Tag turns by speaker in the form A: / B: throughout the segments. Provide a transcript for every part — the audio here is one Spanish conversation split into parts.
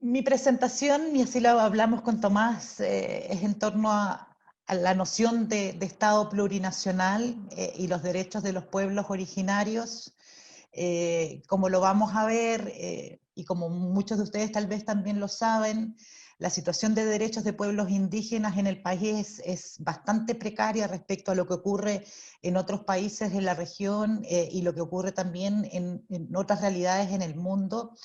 A: Mi presentación, y así lo hablamos con Tomás, es en torno a la noción de Estado plurinacional y los derechos de los pueblos originarios. Como lo vamos a ver, y como muchos de ustedes tal vez también lo saben, la situación de derechos de pueblos indígenas en el país es bastante precaria respecto a lo que ocurre en otros países de la región y lo que ocurre también en otras realidades en el mundo,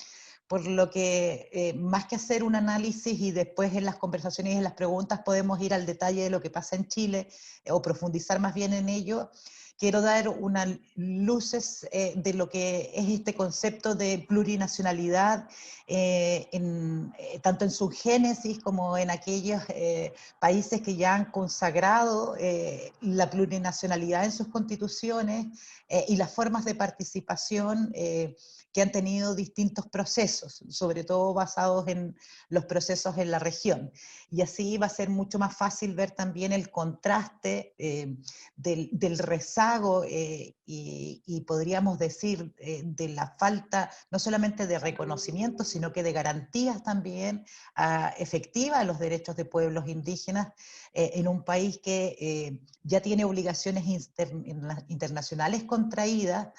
A: por lo que más que hacer un análisis y después en las conversaciones y en las preguntas podemos ir al detalle de lo que pasa en Chile o profundizar más bien en ello, quiero dar unas luces de lo que es este concepto de plurinacionalidad, tanto en su génesis como en aquellos países que ya han consagrado la plurinacionalidad en sus constituciones y las formas de participación que han tenido distintos procesos, sobre todo basados en los procesos en la región. Y así va a ser mucho más fácil ver también el contraste del rezago y podríamos decir de la falta no solamente de reconocimiento, sino que de garantías también efectivas a los derechos de pueblos indígenas en un país que ya tiene obligaciones internacionales contraídas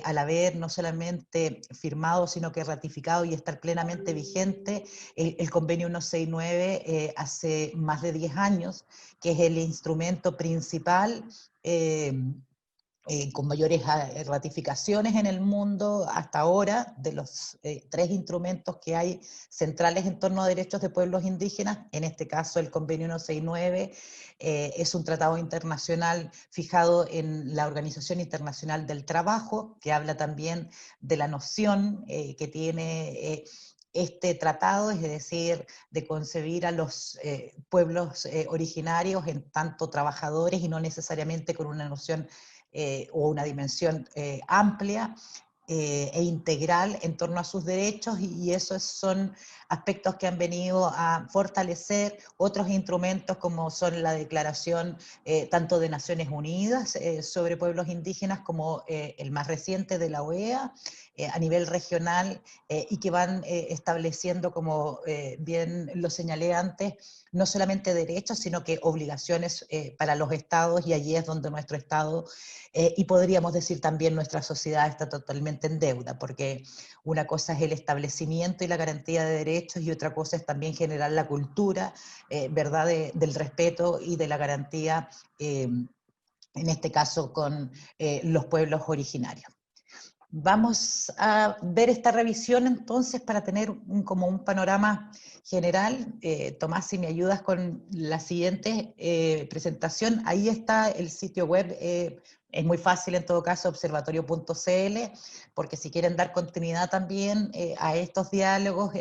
A: al haber no solamente firmado, sino que ratificado y estar plenamente vigente el convenio 169 hace más de 10 años, que es el instrumento principal con mayores ratificaciones en el mundo hasta ahora, de los 3 instrumentos que hay centrales en torno a derechos de pueblos indígenas. En este caso el convenio 169 es un tratado internacional fijado en la Organización Internacional del Trabajo, que habla también de la noción que tiene este tratado, es decir, de concebir a los pueblos originarios en tanto trabajadores y no necesariamente con una noción o una dimensión amplia e integral en torno a sus derechos, y esos son aspectos que han venido a fortalecer otros instrumentos como son la declaración tanto de Naciones Unidas sobre pueblos indígenas como el más reciente de la OEA a nivel regional y que van estableciendo, como bien lo señalé antes, no solamente derechos, sino que obligaciones para los estados, y allí es donde nuestro estado y podríamos decir también nuestra sociedad está totalmente en deuda, porque una cosa es el establecimiento y la garantía de derechos y otra cosa es también generar la cultura, ¿verdad?, del respeto y de la garantía, en este caso con los pueblos originarios. Vamos a ver esta revisión entonces para tener como un panorama general. Tomás, si me ayudas con la siguiente presentación, ahí está el sitio web, es muy fácil en todo caso, observatorio.cl, porque si quieren dar continuidad también a estos diálogos,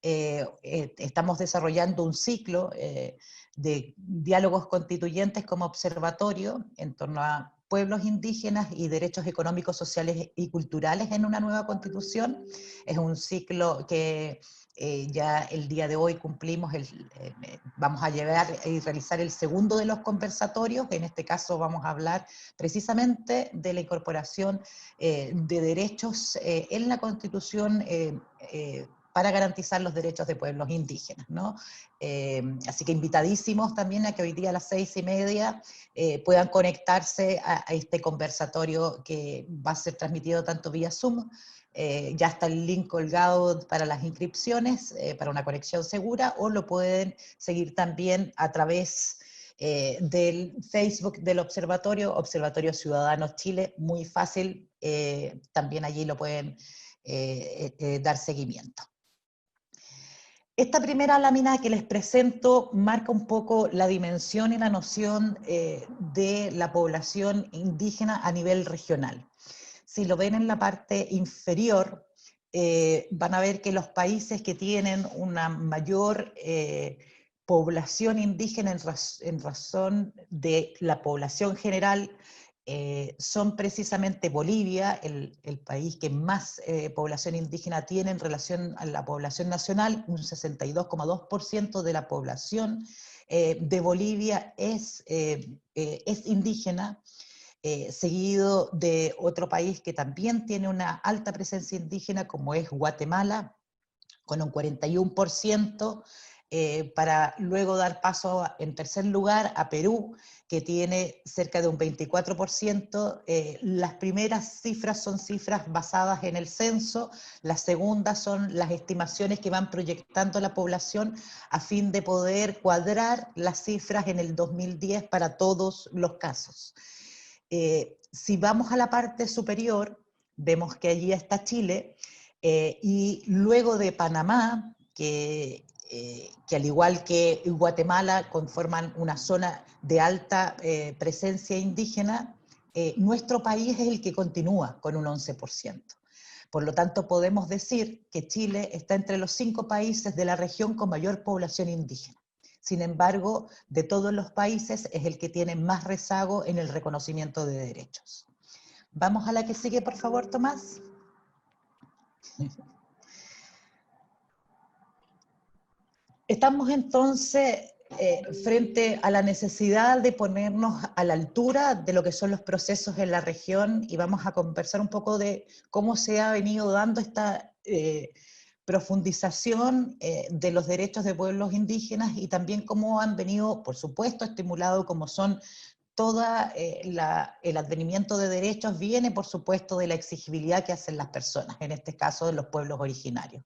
A: estamos desarrollando un ciclo de diálogos constituyentes como observatorio en torno a pueblos indígenas y derechos económicos, sociales y culturales en una nueva constitución. Es un ciclo que ya el día de hoy cumplimos, vamos a llevar y realizar el segundo de los conversatorios. En este caso vamos a hablar precisamente de la incorporación de derechos en la constitución para garantizar los derechos de pueblos indígenas, ¿no? Así que invitadísimos también a que hoy día a las 6:30 puedan conectarse a este conversatorio que va a ser transmitido tanto vía Zoom. Ya está el link colgado para las inscripciones, para una conexión segura, o lo pueden seguir también a través del Facebook del Observatorio, Observatorio Ciudadanos Chile, muy fácil, también allí lo pueden dar seguimiento. Esta primera lámina que les presento marca un poco la dimensión y la noción de la población indígena a nivel regional. Si lo ven en la parte inferior, van a ver que los países que tienen una mayor población indígena en razón de la población general son precisamente Bolivia, el país que más población indígena tiene en relación a la población nacional. Un 62,2% de la población de Bolivia es indígena, seguido de otro país que también tiene una alta presencia indígena, como es Guatemala, con un 41%, para luego dar paso en tercer lugar a Perú, que tiene cerca de un 24%. Las primeras cifras son cifras basadas en el censo, las segundas son las estimaciones que van proyectando la población a fin de poder cuadrar las cifras en el 2010 para todos los casos. Si vamos a la parte superior, vemos que allí está Chile, y luego de Panamá, que al igual que Guatemala conforman una zona de alta presencia indígena, nuestro país es el que continúa con un 11%. Por lo tanto, podemos decir que Chile está entre los 5 países de la región con mayor población indígena. Sin embargo, de todos los países es el que tiene más rezago en el reconocimiento de derechos. Vamos a la que sigue, por favor, Tomás. Estamos entonces frente a la necesidad de ponernos a la altura de lo que son los procesos en la región, y vamos a conversar un poco de cómo se ha venido dando esta profundización de los derechos de pueblos indígenas, y también cómo han venido, por supuesto, estimulado como son el advenimiento de derechos viene, por supuesto, de la exigibilidad que hacen las personas, en este caso de los pueblos originarios.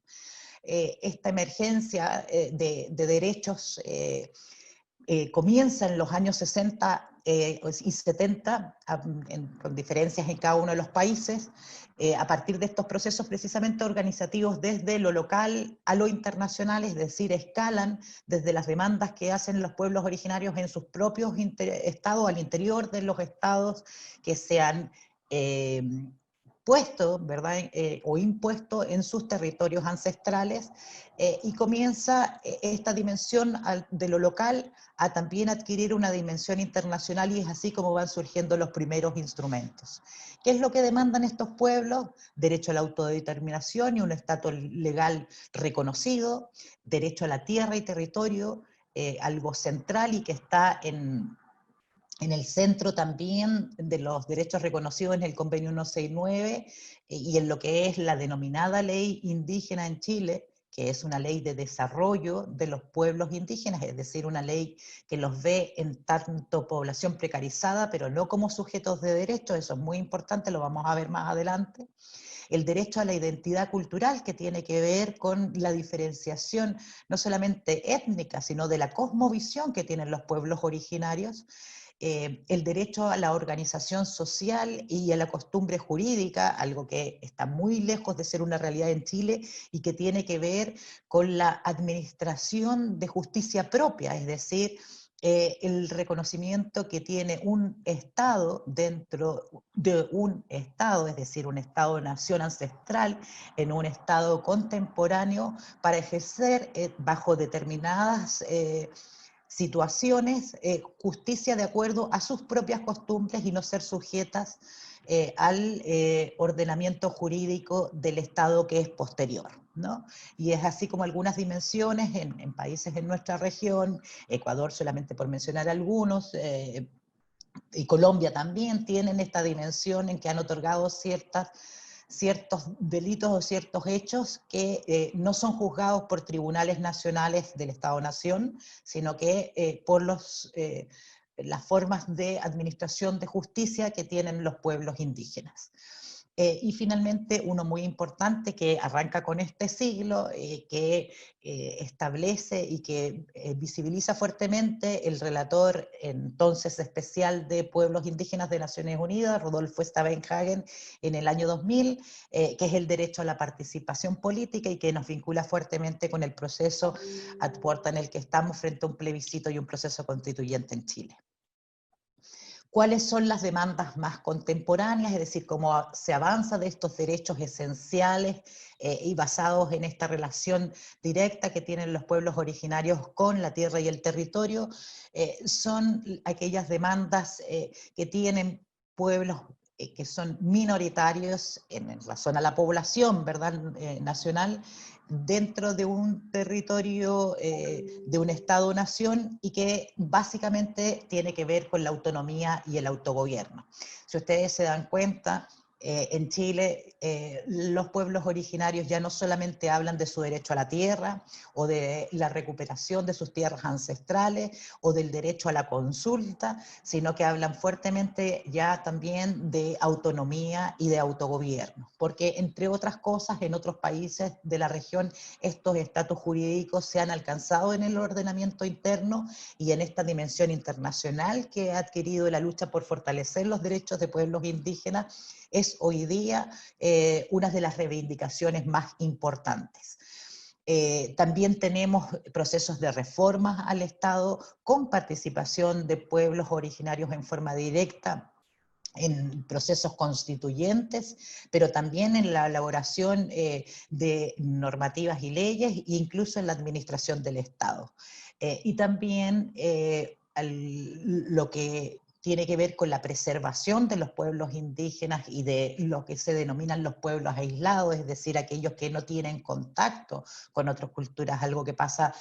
A: Esta emergencia de derechos comienza en los años 60 y 70, con diferencias en cada uno de los países, a partir de estos procesos precisamente organizativos desde lo local a lo internacional, es decir, escalan desde las demandas que hacen los pueblos originarios en sus propios estados, al interior de los estados que se han puesto, ¿verdad? O impuesto en sus territorios ancestrales, y comienza esta dimensión de lo local a también adquirir una dimensión internacional, y es así como van surgiendo los primeros instrumentos. ¿Qué es lo que demandan estos pueblos? Derecho a la autodeterminación y un estatus legal reconocido, derecho a la tierra y territorio, algo central y que está en el centro también de los derechos reconocidos en el Convenio 169 y en lo que es la denominada Ley Indígena en Chile, que es una ley de desarrollo de los pueblos indígenas, es decir, una ley que los ve en tanto población precarizada, pero no como sujetos de derechos. Eso es muy importante, lo vamos a ver más adelante. El derecho a la identidad cultural, que tiene que ver con la diferenciación no solamente étnica, sino de la cosmovisión que tienen los pueblos originarios. El derecho a la organización social y a la costumbre jurídica, algo que está muy lejos de ser una realidad en Chile y que tiene que ver con la administración de justicia propia, es decir, el reconocimiento que tiene un Estado dentro de un Estado, es decir, un Estado-nación ancestral en un Estado contemporáneo, para ejercer bajo determinadas situaciones, justicia de acuerdo a sus propias costumbres y no ser sujetas al ordenamiento jurídico del Estado que es posterior, ¿no? Y es así como algunas dimensiones en países en nuestra región, Ecuador solamente por mencionar algunos, y Colombia también tienen esta dimensión en que han otorgado ciertos delitos o ciertos hechos que no son juzgados por tribunales nacionales del Estado-Nación, sino que por las formas de administración de justicia que tienen los pueblos indígenas. Y finalmente uno muy importante que arranca con este siglo, que establece y que visibiliza fuertemente el relator entonces especial de pueblos indígenas de Naciones Unidas, Rodolfo Stavenhagen, en el año 2000, que es el derecho a la participación política y que nos vincula fuertemente con el proceso ad porta en el que estamos frente a un plebiscito y un proceso constituyente en Chile. ¿Cuáles son las demandas más contemporáneas? Es decir, cómo se avanza de estos derechos esenciales y basados en esta relación directa que tienen los pueblos originarios con la tierra y el territorio. Son aquellas demandas que tienen pueblos que son minoritarios en razón a la población, ¿verdad? Nacional, dentro de un territorio de un Estado-nación, y que básicamente tiene que ver con la autonomía y el autogobierno. Si ustedes se dan cuenta, En Chile, los pueblos originarios ya no solamente hablan de su derecho a la tierra o de la recuperación de sus tierras ancestrales o del derecho a la consulta, sino que hablan fuertemente ya también de autonomía y de autogobierno, porque entre otras cosas en otros países de la región estos estatus jurídicos se han alcanzado en el ordenamiento interno y en esta dimensión internacional que ha adquirido la lucha por fortalecer los derechos de pueblos indígenas es hoy día una de las reivindicaciones más importantes. También tenemos procesos de reformas al Estado con participación de pueblos originarios en forma directa en procesos constituyentes, pero también en la elaboración de normativas y leyes, e incluso en la administración del Estado. Y también lo que tiene que ver con la preservación de los pueblos indígenas y de lo que se denominan los pueblos aislados, es decir, aquellos que no tienen contacto con otras culturas, algo que pasa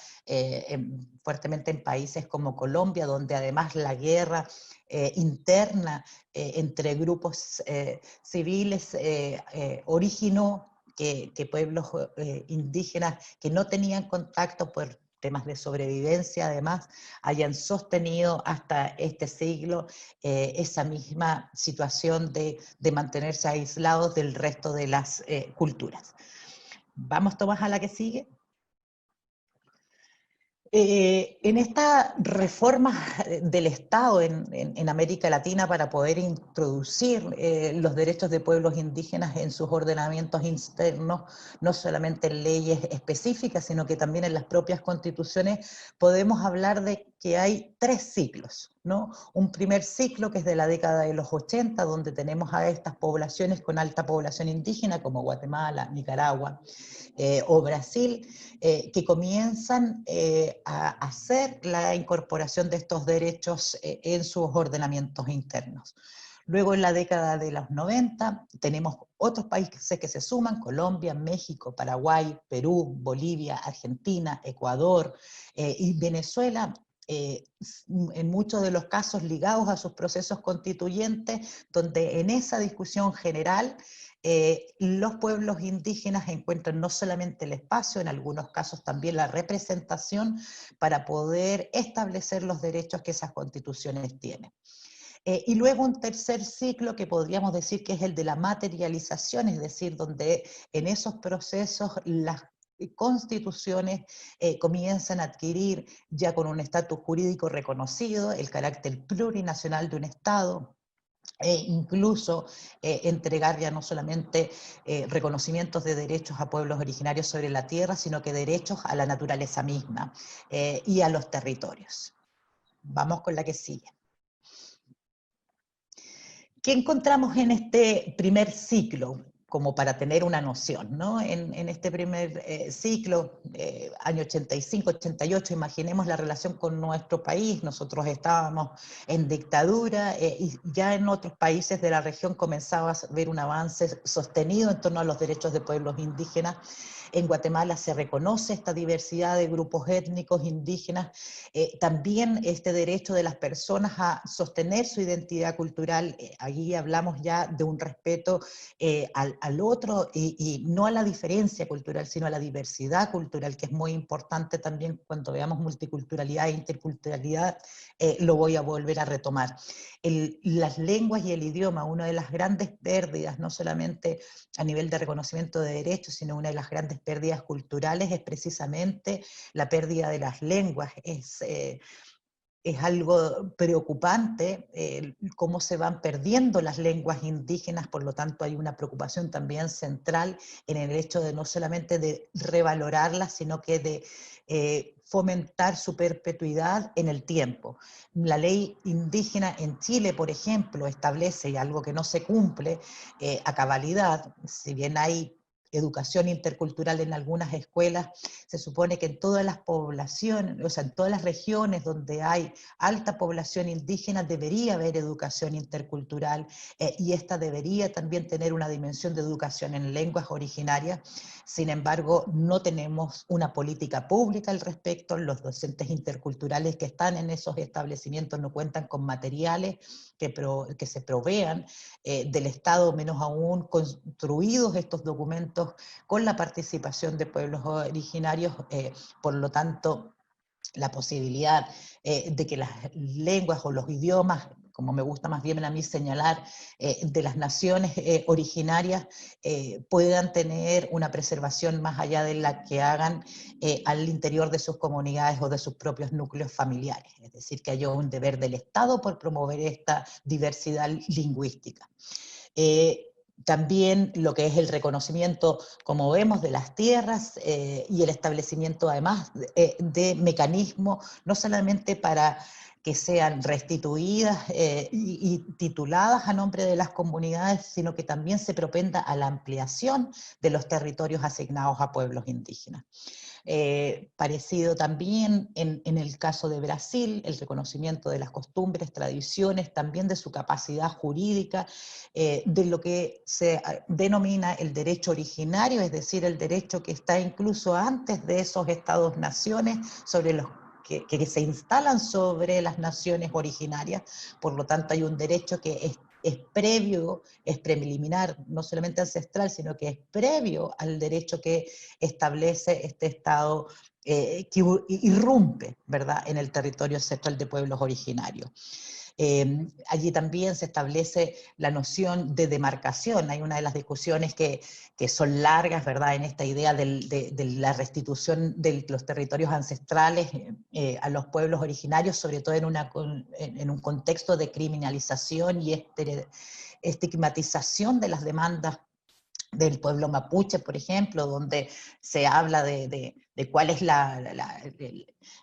A: fuertemente en países como Colombia, donde además la guerra interna entre grupos civiles originó que pueblos indígenas que no tenían contacto por temas de sobrevivencia, además, hayan sostenido hasta este siglo esa misma situación de mantenerse aislados del resto de las culturas. ¿Vamos, Tomás, a la que sigue? En esta reforma del Estado en América Latina para poder introducir los derechos de pueblos indígenas en sus ordenamientos internos, no solamente en leyes específicas, sino que también en las propias constituciones, podemos hablar de que hay 3 ciclos, ¿no? Un primer ciclo que es de la década de los 80, donde tenemos a estas poblaciones con alta población indígena, como Guatemala, Nicaragua, o Brasil, que comienzan a hacer la incorporación de estos derechos en sus ordenamientos internos. Luego en la década de los 90 tenemos otros países que se suman, Colombia, México, Paraguay, Perú, Bolivia, Argentina, Ecuador y Venezuela, en muchos de los casos ligados a sus procesos constituyentes, donde en esa discusión general los pueblos indígenas encuentran no solamente el espacio, en algunos casos también la representación para poder establecer los derechos que esas constituciones tienen. Y luego un tercer ciclo que podríamos decir que es el de la materialización, es decir, donde en esos procesos las constituciones comienzan a adquirir ya con un estatus jurídico reconocido, el carácter plurinacional de un Estado, incluso entregar ya no solamente reconocimientos de derechos a pueblos originarios sobre la tierra, sino que derechos a la naturaleza misma y a los territorios. Vamos con la que sigue. ¿Qué encontramos en este primer ciclo? Como para tener una noción, ¿no? En este primer ciclo, año 85, 88, imaginemos la relación con nuestro país. Nosotros estábamos en dictadura y ya en otros países de la región comenzaba a ver un avance sostenido en torno a los derechos de pueblos indígenas. En Guatemala se reconoce esta diversidad de grupos étnicos indígenas, también este derecho de las personas a sostener su identidad cultural. Allí hablamos ya de un respeto al otro y no a la diferencia cultural, sino a la diversidad cultural, que es muy importante también cuando veamos multiculturalidad e interculturalidad, lo voy a volver a retomar. Las lenguas y el idioma, una de las grandes pérdidas, no solamente a nivel de reconocimiento de derechos, sino una de las grandes pérdidas culturales es precisamente la pérdida de las lenguas. Es algo preocupante cómo se van perdiendo las lenguas indígenas, por lo tanto hay una preocupación también central en el hecho de no solamente de revalorarlas, sino que de fomentar su perpetuidad en el tiempo. La ley indígena en Chile, por ejemplo, establece, y algo que no se cumple a cabalidad, si bien hay educación intercultural en algunas escuelas, se supone que en todas las poblaciones, o sea, en todas las regiones donde hay alta población indígena debería haber educación intercultural, y esta debería también tener una dimensión de educación en lenguas originarias. Sin embargo, no tenemos una política pública al respecto. Los docentes interculturales que están en esos establecimientos no cuentan con materiales que se provean del Estado, menos aún construidos estos documentos con la participación de pueblos originarios. Por lo tanto, la posibilidad de que las lenguas o los idiomas, como me gusta más bien a mí señalar, de las naciones originarias puedan tener una preservación más allá de la que hagan al interior de sus comunidades o de sus propios núcleos familiares. Es decir, que haya un deber del Estado por promover esta diversidad lingüística. También lo que es el reconocimiento, como vemos, de las tierras y el establecimiento además de mecanismos, no solamente para que sean restituidas y tituladas a nombre de las comunidades, sino que también se propenda a la ampliación de los territorios asignados a pueblos indígenas. Parecido también en el caso de Brasil, el reconocimiento de las costumbres, tradiciones, también de su capacidad jurídica, de lo que se denomina el derecho originario, es decir, el derecho que está incluso antes de esos estados-naciones, sobre los que se instalan sobre las naciones originarias. Por lo tanto, hay un derecho que es previo, es preliminar, no solamente ancestral, sino que es previo al derecho que establece este Estado que irrumpe, ¿verdad?, en el territorio ancestral de pueblos originarios. Allí también se establece la noción de demarcación. Hay una de las discusiones que son largas, ¿verdad?, en esta idea de la restitución de los territorios ancestrales a los pueblos originarios, sobre todo en un contexto de criminalización y estigmatización de las demandas del pueblo mapuche, por ejemplo, donde se habla de cuál es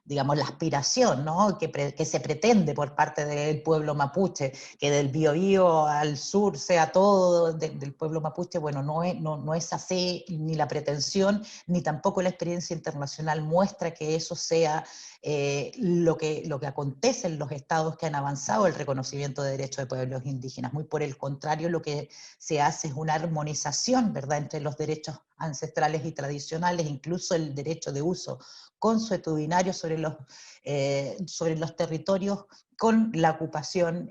A: digamos, la aspiración, ¿no?, que se pretende por parte del pueblo mapuche, que del Biobío al sur sea todo del pueblo mapuche. Bueno, no es así, ni la pretensión, ni tampoco la experiencia internacional muestra que eso sea lo que acontece en los estados que han avanzado el reconocimiento de derechos de pueblos indígenas. Muy por el contrario, lo que se hace es una armonización, ¿verdad?, entre los derechos ancestrales y tradicionales, incluso el derecho de uso consuetudinario sobre los territorios, con la ocupación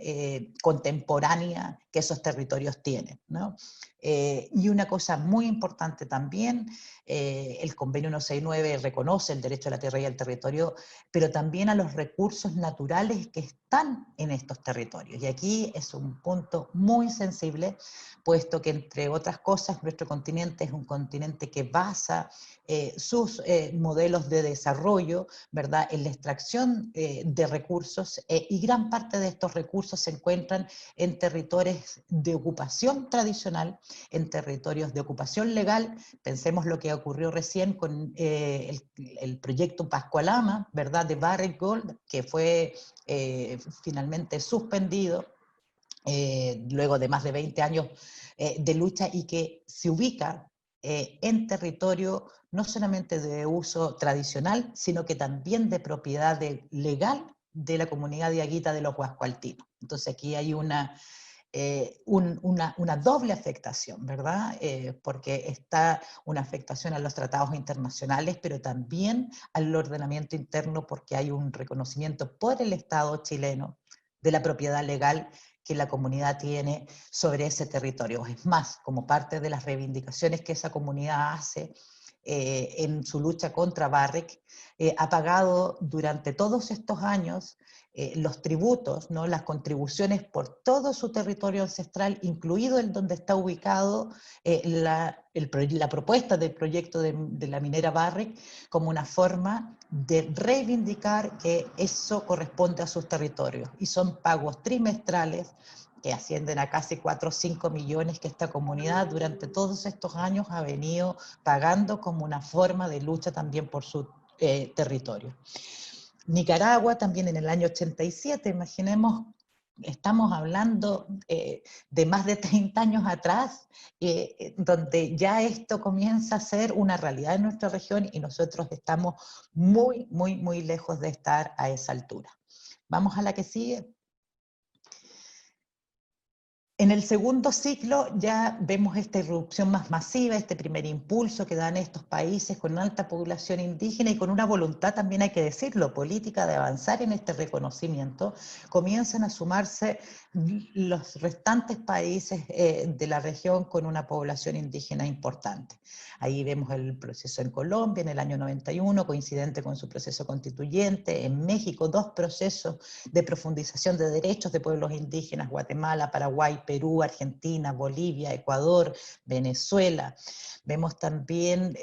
A: contemporánea que esos territorios tienen, ¿no? Y una cosa muy importante también, el convenio 169 reconoce el derecho a la tierra y al territorio, pero también a los recursos naturales que están en estos territorios. Y aquí es un punto muy sensible, puesto que, entre otras cosas, nuestro continente es un continente que basa sus modelos de desarrollo, ¿verdad?, en la extracción de recursos, y gran parte de estos recursos se encuentran en territorios de ocupación tradicional, en territorios de ocupación legal. Pensemos lo que ocurrió recién con el proyecto Pascualama, ¿verdad?, de Barrick Gold, que fue finalmente suspendido luego de más de 20 años de lucha, y que se ubica en territorio no solamente de uso tradicional, sino que también de propiedad legal de la comunidad diaguita de los huascualtinos. Entonces aquí hay una doble afectación, ¿verdad? Porque está una afectación a los tratados internacionales, pero también al ordenamiento interno, porque hay un reconocimiento por el Estado chileno de la propiedad legal que la comunidad tiene sobre ese territorio. Es más, como parte de las reivindicaciones que esa comunidad hace en su lucha contra Barrick, ha pagado durante todos estos años los tributos, ¿no?, las contribuciones por todo su territorio ancestral, incluido el donde está ubicado la propuesta del proyecto de la minera Barrick, como una forma de reivindicar que eso corresponde a sus territorios. Y son pagos trimestrales que ascienden a casi 4 o 5 millones que esta comunidad durante todos estos años ha venido pagando como una forma de lucha también por su territorio. Nicaragua también en el año 87, imaginemos estamos hablando de más de 30 años atrás, donde ya esto comienza a ser una realidad en nuestra región y nosotros estamos muy, muy, muy lejos de estar a esa altura. Vamos a la que sigue. En el segundo ciclo ya vemos esta irrupción más masiva, este primer impulso que dan estos países con alta población indígena y con una voluntad, también hay que decirlo, política de avanzar en este reconocimiento. Comienzan a sumarse los restantes países de la región con una población indígena importante. Ahí vemos el proceso en Colombia en el año 91, coincidente con su proceso constituyente. En México, 2 procesos de profundización de derechos de pueblos indígenas: Guatemala, Paraguay, Perú, Argentina, Bolivia, Ecuador, Venezuela. Vemos también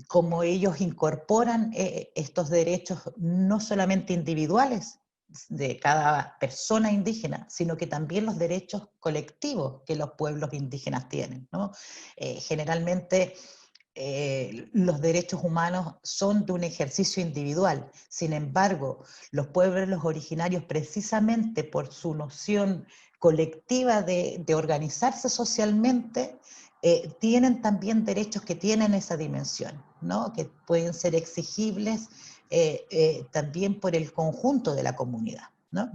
A: cómo ellos incorporan estos derechos no solamente individuales de cada persona indígena, sino que también los derechos colectivos que los pueblos indígenas tienen, ¿no? Generalmente los derechos humanos son de un ejercicio individual. Sin embargo, los pueblos originarios, precisamente por su noción colectiva de organizarse socialmente, tienen también derechos que tienen esa dimensión, ¿no? Que pueden ser exigibles también por el conjunto de la comunidad, ¿no?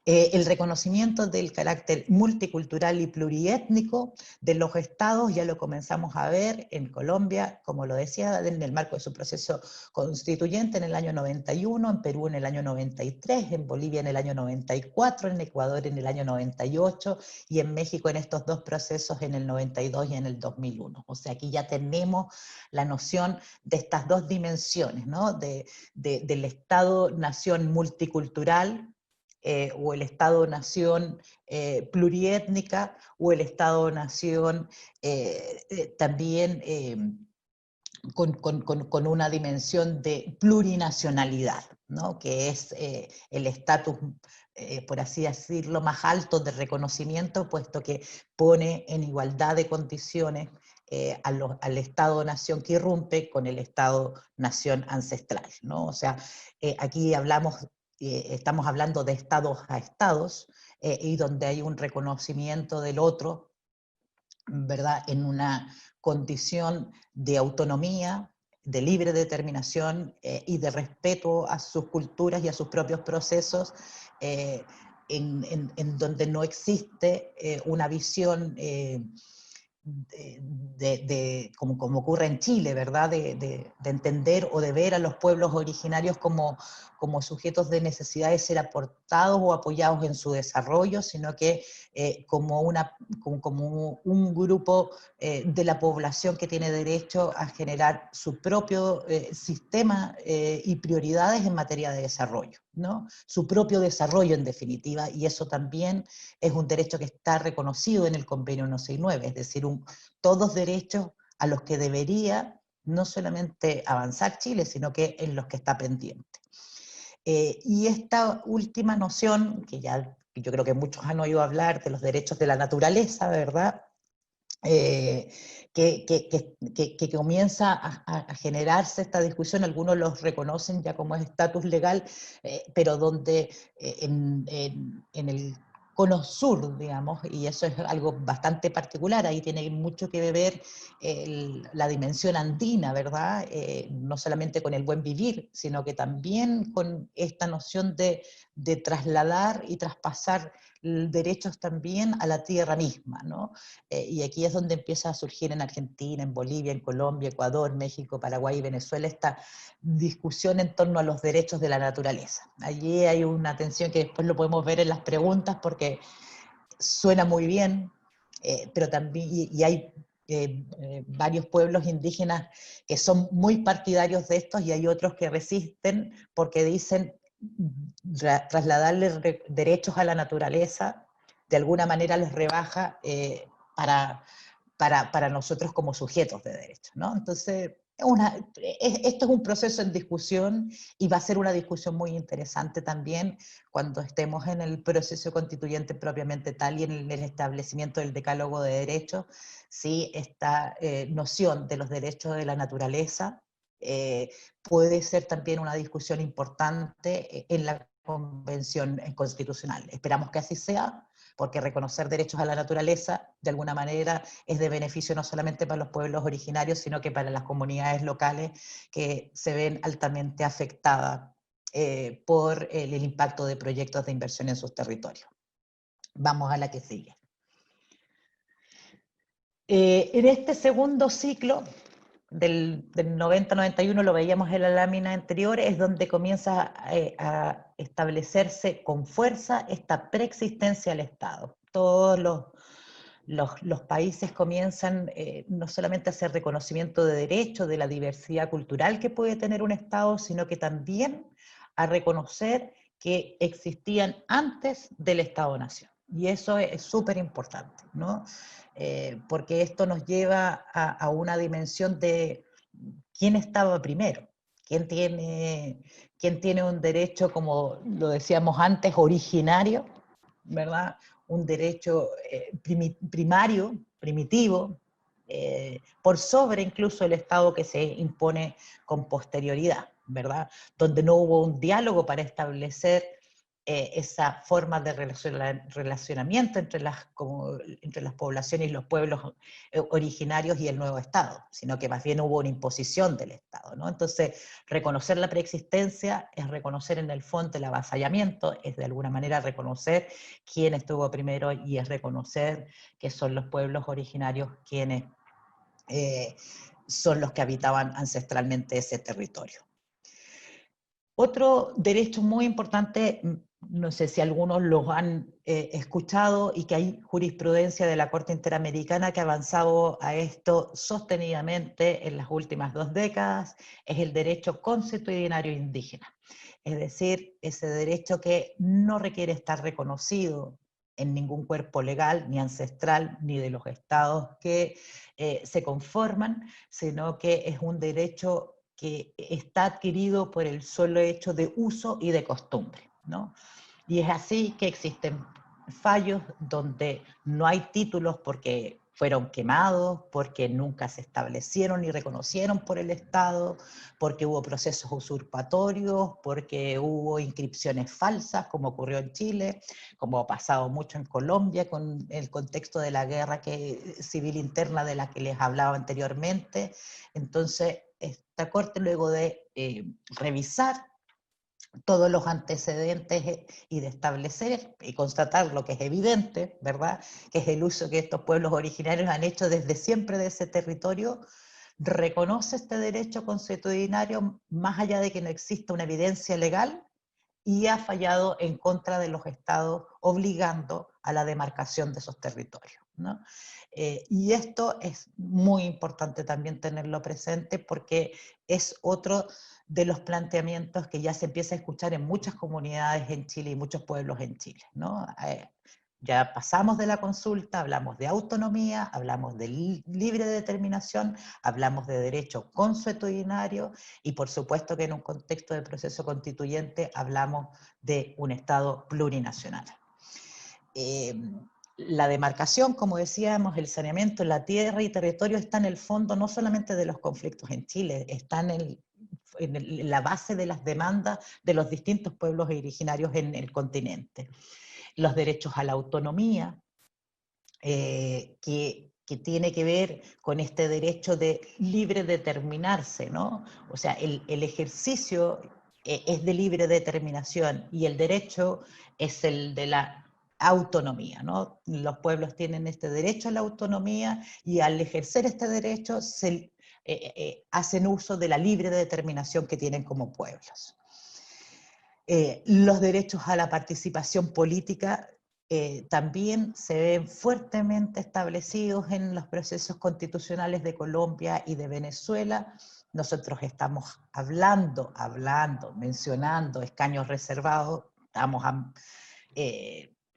A: El reconocimiento del carácter multicultural y pluriétnico de los estados ya lo comenzamos a ver en Colombia, como lo decía, en el marco de su proceso constituyente en el año 91, en Perú en el año 93, en Bolivia en el año 94, en Ecuador en el año 98 y en México en estos 2 procesos en el 92 y en el 2001. O sea, aquí ya tenemos la noción de estas 2 dimensiones, ¿no? Del Estado-nación multicultural, o el Estado-nación pluriétnica, o el Estado-nación también con una dimensión de plurinacionalidad, ¿no? Que es el estatus, por así decirlo, más alto de reconocimiento, puesto que pone en igualdad de condiciones al Estado-nación que irrumpe con el Estado-nación ancestral, ¿no? O sea, aquí estamos hablando de estados a estados, y donde hay un reconocimiento del otro, ¿verdad? En una condición de autonomía, de libre determinación y de respeto a sus culturas y a sus propios procesos, en donde no existe una visión como ocurre en Chile, ¿verdad? De entender o de ver a los pueblos originarios como sujetos de necesidad de ser aportados o apoyados en su desarrollo, sino que como un grupo de la población que tiene derecho a generar su propio sistema y prioridades en materia de desarrollo, ¿no? Su propio desarrollo en definitiva, y eso también es un derecho que está reconocido en el Convenio 169, es decir, todos derechos a los que debería no solamente avanzar Chile, sino que en los que está pendiente. Y esta última noción, que ya yo creo que muchos han oído hablar de los derechos de la naturaleza, ¿verdad? Que comienza a generarse esta discusión, algunos los reconocen ya como estatus legal, pero donde en el cono sur, digamos, y eso es algo bastante particular, ahí tiene mucho que ver la dimensión andina, ¿verdad? No solamente con el buen vivir, sino que también con esta noción de trasladar y traspasar derechos también a la tierra misma, ¿no? Y aquí es donde empieza a surgir en Argentina, en Bolivia, en Colombia, Ecuador, México, Paraguay y Venezuela esta discusión en torno a los derechos de la naturaleza. Allí hay una tensión que después lo podemos ver en las preguntas porque suena muy bien, pero también, y hay varios pueblos indígenas que son muy partidarios de estos y hay otros que resisten porque dicen trasladarle derechos a la naturaleza de alguna manera les rebaja para nosotros como sujetos de derechos, ¿no? Entonces, esto es un proceso en discusión y va a ser una discusión muy interesante también cuando estemos en el proceso constituyente propiamente tal y en el establecimiento del decálogo de derechos, ¿sí? Esta noción de los derechos de la naturaleza puede ser también una discusión importante en la convención constitucional. Esperamos que así sea, porque reconocer derechos a la naturaleza, de alguna manera, es de beneficio no solamente para los pueblos originarios, sino que para las comunidades locales que se ven altamente afectadas por el impacto de proyectos de inversión en sus territorios. Vamos a la que sigue. En este segundo ciclo, del 90-91, lo veíamos en la lámina anterior, es donde comienza a establecerse con fuerza esta preexistencia al Estado. Todos los países comienzan no solamente a hacer reconocimiento de derechos, de la diversidad cultural que puede tener un Estado, sino que también a reconocer que existían antes del Estado-Nación. Y eso es súper importante, ¿no? Porque esto nos lleva a una dimensión de quién estaba primero, quién tiene un derecho, como lo decíamos antes, originario, ¿verdad? Un derecho primario, primitivo, por sobre incluso el Estado que se impone con posterioridad, ¿verdad? Donde no hubo un diálogo para establecer esa forma de relacionamiento entre las poblaciones y los pueblos originarios y el nuevo Estado, sino que más bien hubo una imposición del Estado, ¿no? Entonces, reconocer la preexistencia es reconocer en el fondo el avasallamiento, es de alguna manera reconocer quién estuvo primero y es reconocer que son los pueblos originarios quienes son los que habitaban ancestralmente ese territorio. Otro derecho muy importante, no sé si algunos los han escuchado, y que hay jurisprudencia de la Corte Interamericana que ha avanzado a esto sostenidamente en las últimas 2 décadas, es el derecho consuetudinario indígena. Es decir, ese derecho que no requiere estar reconocido en ningún cuerpo legal, ni ancestral, ni de los estados que se conforman, sino que es un derecho que está adquirido por el solo hecho de uso y de costumbre, ¿no? Y es así que existen fallos donde no hay títulos porque fueron quemados, porque nunca se establecieron ni reconocieron por el Estado, porque hubo procesos usurpatorios, porque hubo inscripciones falsas, como ocurrió en Chile, como ha pasado mucho en Colombia con el contexto de la guerra civil interna de la que les hablaba anteriormente. Entonces, esta Corte, luego de revisar todos los antecedentes y de establecer y constatar lo que es evidente, ¿verdad?, que es el uso que estos pueblos originarios han hecho desde siempre de ese territorio, reconoce este derecho consuetudinario más allá de que no exista una evidencia legal, y ha fallado en contra de los estados, obligando a la demarcación de esos territorios, ¿no? Y esto es muy importante también tenerlo presente, porque es otro de los planteamientos que ya se empieza a escuchar en muchas comunidades en Chile y muchos pueblos en Chile, ¿no? Ya pasamos de la consulta, hablamos de autonomía, hablamos de libre determinación, hablamos de derecho consuetudinario, y por supuesto que en un contexto de proceso constituyente hablamos de un Estado plurinacional. La demarcación, como decíamos, el saneamiento, la tierra y territorio está en el fondo no solamente de los conflictos en Chile, están en la base de las demandas de los distintos pueblos originarios en el continente. Los derechos a la autonomía, que tiene que ver con este derecho de libre determinarse, ¿no? O sea, el ejercicio es de libre determinación y el derecho es el de la autonomía, ¿no? Los pueblos tienen este derecho a la autonomía y al ejercer este derecho hacen uso de la libre determinación que tienen como pueblos. Los derechos a la participación política también se ven fuertemente establecidos en los procesos constitucionales de Colombia y de Venezuela. Nosotros estamos mencionando escaños reservados, estamos a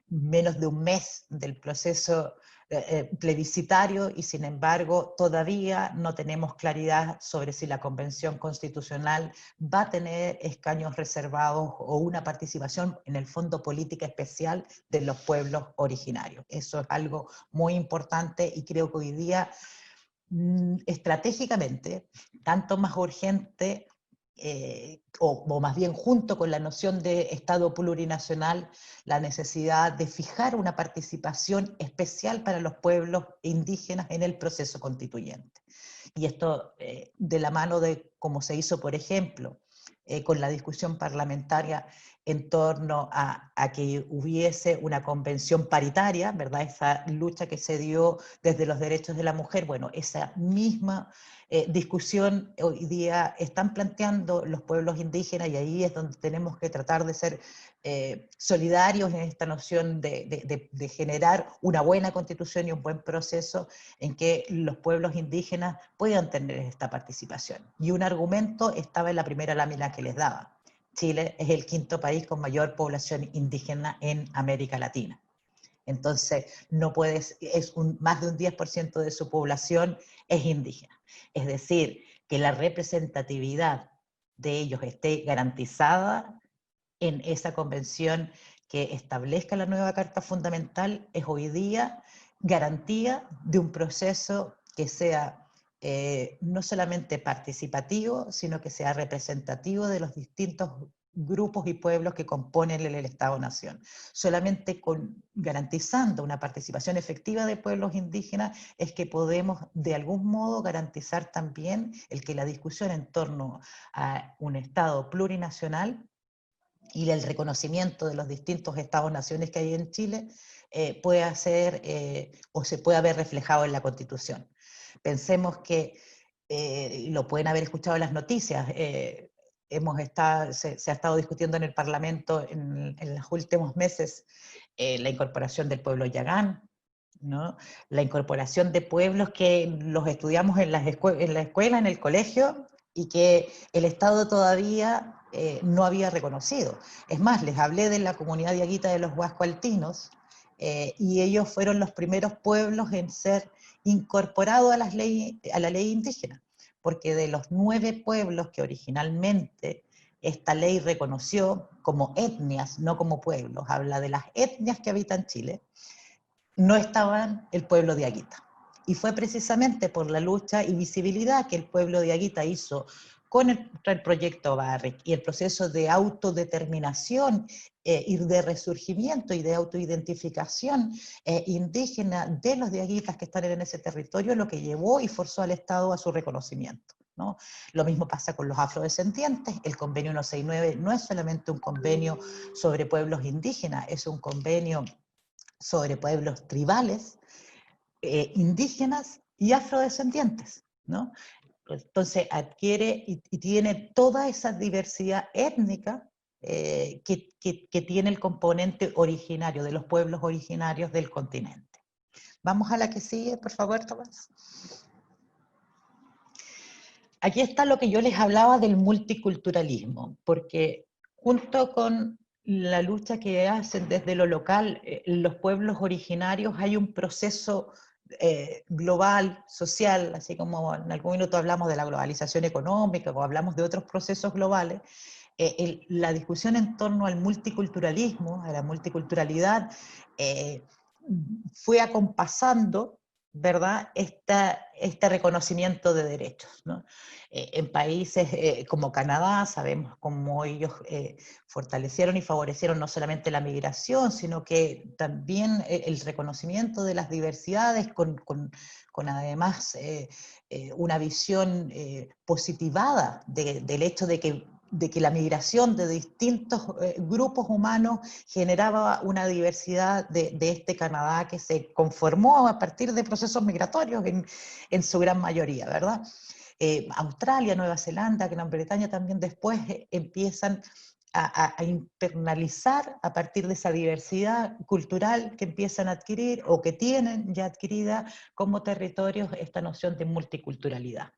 A: menos de un mes del proceso plebiscitario, y sin embargo todavía no tenemos claridad sobre si la Convención Constitucional va a tener escaños reservados o una participación en el fondo política especial de los pueblos originarios. Eso es algo muy importante, y creo que hoy día estratégicamente tanto más urgente o más bien junto con la noción de Estado plurinacional, la necesidad de fijar una participación especial para los pueblos indígenas en el proceso constituyente. Y esto de la mano de cómo se hizo, por ejemplo, con la discusión parlamentaria en torno a que hubiese una convención paritaria, ¿verdad? Esa lucha que se dio desde los derechos de la mujer, bueno, esa misma discusión hoy día están planteando los pueblos indígenas, y ahí es donde tenemos que tratar de ser solidarios en esta noción de generar una buena constitución y un buen proceso en que los pueblos indígenas puedan tener esta participación. Y un argumento estaba en la primera lámina que les daba. Chile es el quinto país con mayor población indígena en América Latina. Entonces, no puedes, más de un 10% de su población es indígena. Es decir, que la representatividad de ellos esté garantizada en esa convención que establezca la nueva Carta Fundamental es hoy día garantía de un proceso que sea no solamente participativo, sino que sea representativo de los distintos grupos y pueblos que componen el Estado-Nación. Solamente garantizando una participación efectiva de pueblos indígenas es que podemos de algún modo garantizar también el que la discusión en torno a un Estado plurinacional y el reconocimiento de los distintos estados-naciones que hay en Chile pueda ser o se pueda ver reflejado en la Constitución. Pensemos que, lo pueden haber escuchado en las noticias, se ha estado discutiendo en el Parlamento en los últimos meses la incorporación del pueblo Yagán, ¿no? La incorporación de pueblos que los estudiamos en la escuela, en el colegio, y que el Estado todavía no había reconocido. Es más, les hablé de la comunidad diaguita de los huascoaltinos, y ellos fueron los primeros pueblos en ser incorporados a la ley indígena, porque de los 9 pueblos que originalmente esta ley reconoció como etnias, no como pueblos, habla de las etnias que habitan Chile, no estaban el pueblo de Aguita. Y fue precisamente por la lucha y visibilidad que el pueblo de Aguita hizo con el proyecto Barrick y el proceso de autodeterminación y de resurgimiento y de autoidentificación indígena de los de Aguitas que están en ese territorio, lo que llevó y forzó al Estado a su reconocimiento, ¿no? Lo mismo pasa con los afrodescendientes. El convenio 169 no es solamente un convenio sobre pueblos indígenas, es un convenio sobre pueblos tribales, indígenas y afrodescendientes, ¿no? Entonces adquiere y tiene toda esa diversidad étnica que tiene el componente originario, de los pueblos originarios del continente. Vamos a la que sigue, por favor, Tomás. Aquí está lo que yo les hablaba del multiculturalismo, porque junto con la lucha que hacen desde lo local los pueblos originarios, hay un proceso global, social, así como en algún minuto hablamos de la globalización económica o hablamos de otros procesos globales. La discusión en torno al multiculturalismo, a la multiculturalidad, fue acompasando, ¿verdad?, este reconocimiento de derechos, ¿no? En países como Canadá, sabemos cómo ellos fortalecieron y favorecieron no solamente la migración, sino que también el reconocimiento de las diversidades con además una visión positivada del hecho de que la migración de distintos grupos humanos generaba una diversidad de este Canadá que se conformó a partir de procesos migratorios en su gran mayoría, ¿verdad? Australia, Nueva Zelanda, Gran Bretaña también después empiezan a internalizar a partir de esa diversidad cultural que empiezan a adquirir o que tienen ya adquirida como territorios esta noción de multiculturalidad.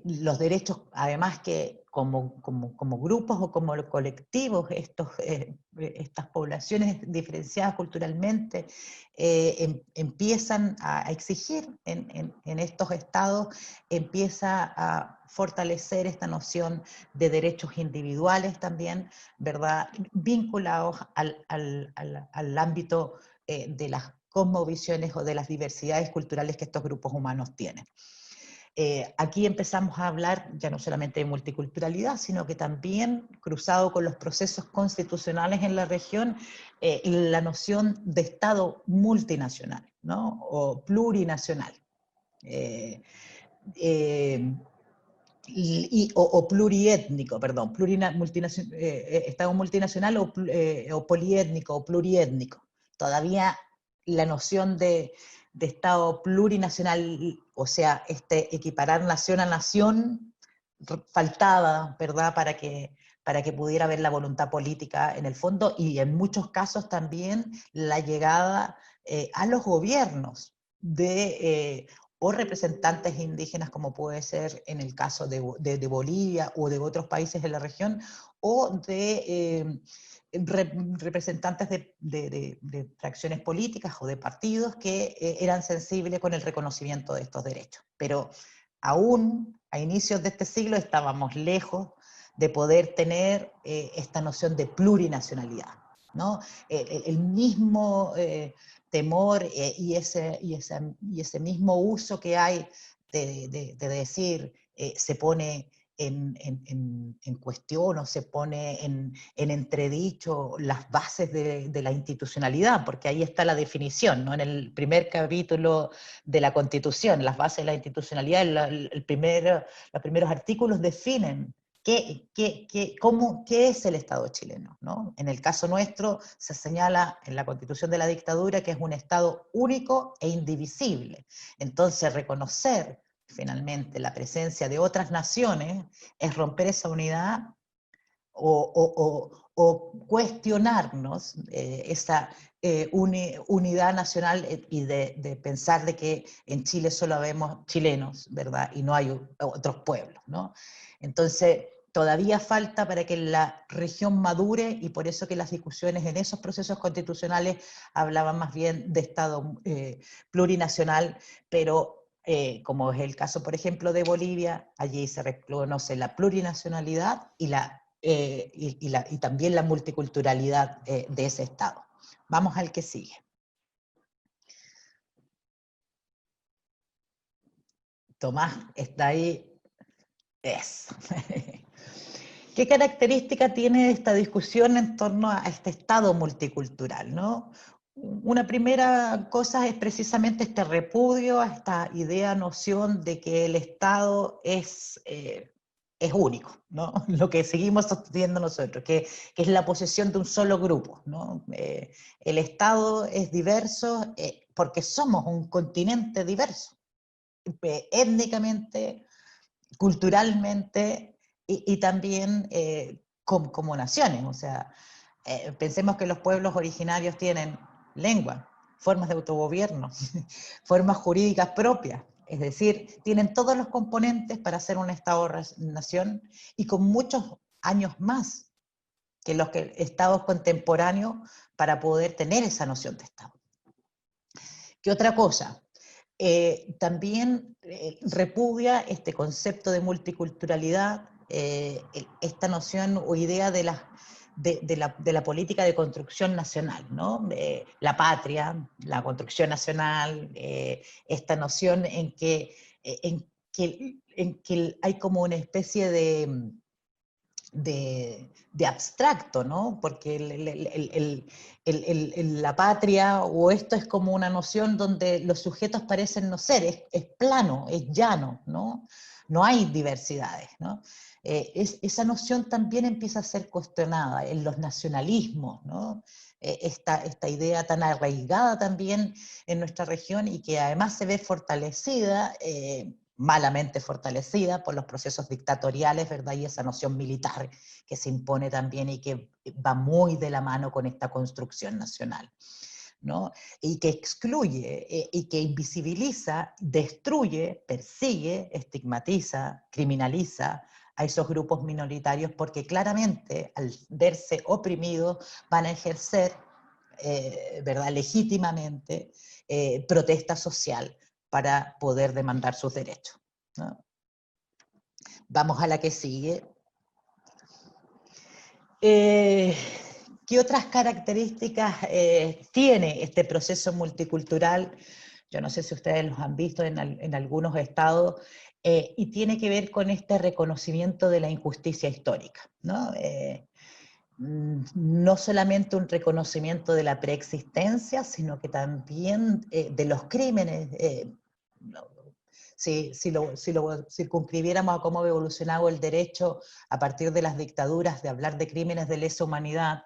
A: Los derechos, además que como grupos o como colectivos, estas poblaciones diferenciadas culturalmente empiezan a exigir en estos estados, empieza a fortalecer esta noción de derechos individuales también, ¿verdad?, vinculados al ámbito de las cosmovisiones o de las diversidades culturales que estos grupos humanos tienen. Aquí empezamos a hablar ya no solamente de multiculturalidad, sino que también, cruzado con los procesos constitucionales en la región, la noción de Estado multinacional, ¿no? O plurinacional. O pluriétnico, perdón, Estado multinacional o poliétnico o pluriétnico. Todavía la noción de Estado plurinacional, o sea, equiparar nación a nación, faltaba, ¿verdad?, para que pudiera haber la voluntad política en el fondo, y en muchos casos también la llegada a los gobiernos de o representantes indígenas, como puede ser en el caso de Bolivia o de otros países de la región, o de representantes de fracciones políticas o de partidos que eran sensibles con el reconocimiento de estos derechos. Pero aún a inicios de este siglo estábamos lejos de poder tener esta noción de plurinacionalidad, ¿no? El mismo temor y ese mismo uso que hay de decir se pone en cuestión o se pone en entredicho las bases de la institucionalidad, porque ahí está la definición, ¿no? En el primer capítulo de la Constitución, las bases de la institucionalidad, los primeros artículos definen ¿qué es el Estado chileno, ¿no? En el caso nuestro se señala en la Constitución de la dictadura que es un Estado único e indivisible. Entonces reconocer finalmente la presencia de otras naciones es romper esa unidad o cuestionarnos esa unidad nacional y de pensar de que en Chile solo habemos chilenos, ¿verdad? Y no hay otros pueblos, ¿no? Entonces, todavía falta para que la región madure, y por eso que las discusiones en esos procesos constitucionales hablaban más bien de Estado plurinacional, pero como es el caso, por ejemplo, de Bolivia, allí se reconoce la plurinacionalidad y también la multiculturalidad de ese Estado. Vamos al que sigue. Tomás, está ahí. Es. ¿Qué característica tiene esta discusión en torno a este Estado multicultural, ¿no? Una primera cosa es precisamente este repudio a esta idea, noción de que el Estado es único, ¿no? Lo que seguimos sosteniendo nosotros, que es la posesión de un solo grupo, ¿no? El Estado es diverso porque somos un continente diverso, étnicamente, culturalmente y también como naciones. O sea, pensemos que los pueblos originarios tienen lengua, formas de autogobierno, formas jurídicas propias, es decir, tienen todos los componentes para ser un Estado-nación y con muchos años más que los estados contemporáneos para poder tener esa noción de Estado. ¿Qué otra cosa? También repudia este concepto de multiculturalidad, esta noción o idea de la política de construcción nacional, ¿no? La patria, la construcción nacional, esta noción en que hay como una especie de abstracto, ¿no? Porque la patria o esto es como una noción donde los sujetos parecen no ser, es plano, es llano, ¿no? No hay diversidades, ¿no? Esa noción también empieza a ser cuestionada en los nacionalismos, ¿no? Esta idea tan arraigada también en nuestra región y que además se ve fortalecida, malamente fortalecida por los procesos dictatoriales, ¿verdad? Y esa noción militar que se impone también y que va muy de la mano con esta construcción nacional, ¿no? Y que excluye y que invisibiliza, destruye, persigue, estigmatiza, criminaliza a esos grupos minoritarios porque claramente al verse oprimidos van a ejercer, ¿verdad?, legítimamente protesta social para poder demandar sus derechos, ¿no? Vamos a la que sigue. ¿Qué otras características tiene este proceso multicultural? yo no sé si ustedes los han visto en algunos estados, y tiene que ver con este reconocimiento de la injusticia histórica, ¿no? No solamente un reconocimiento de la preexistencia, sino que también de los crímenes. No, si lo circunscribiéramos a cómo ha evolucionado el derecho a partir de las dictaduras, de hablar de crímenes de lesa humanidad,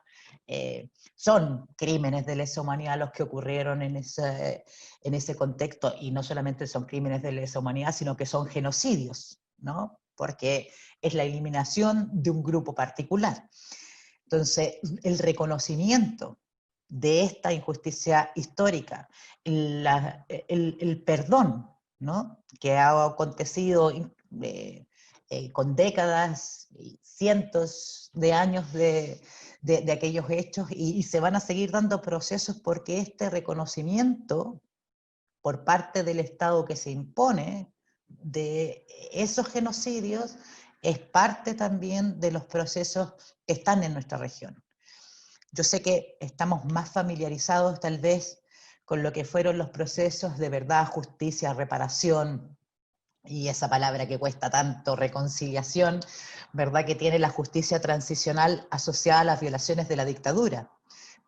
A: son crímenes de lesa humanidad los que ocurrieron en ese contexto, y no solamente son crímenes de lesa humanidad, sino que son genocidios, ¿no? Porque es la eliminación de un grupo particular. Entonces, el reconocimiento de esta injusticia histórica, el perdón, ¿no?, que ha acontecido con décadas y cientos de años de aquellos hechos, y se van a seguir dando procesos porque este reconocimiento por parte del Estado que se impone de esos genocidios es parte también de los procesos que están en nuestra región. Yo sé que estamos más familiarizados tal vez con lo que fueron los procesos de verdad, justicia, reparación, y esa palabra que cuesta tanto, reconciliación, ¿verdad?, que tiene la justicia transicional asociada a las violaciones de la dictadura.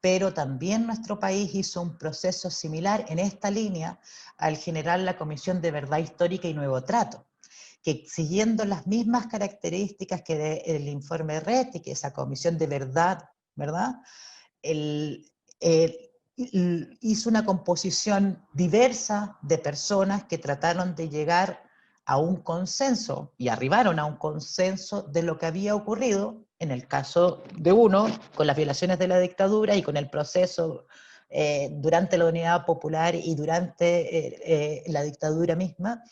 A: Pero también nuestro país hizo un proceso similar en esta línea al generar la Comisión de Verdad Histórica y Nuevo Trato, que siguiendo las mismas características que el informe Reti, que esa comisión de verdad, ¿verdad?, hizo una composición diversa de personas que trataron de llegar a un consenso, y arribaron a un consenso de lo que había ocurrido, en el caso de uno, con las violaciones de la dictadura y con el proceso durante la Unidad Popular y durante la dictadura misma.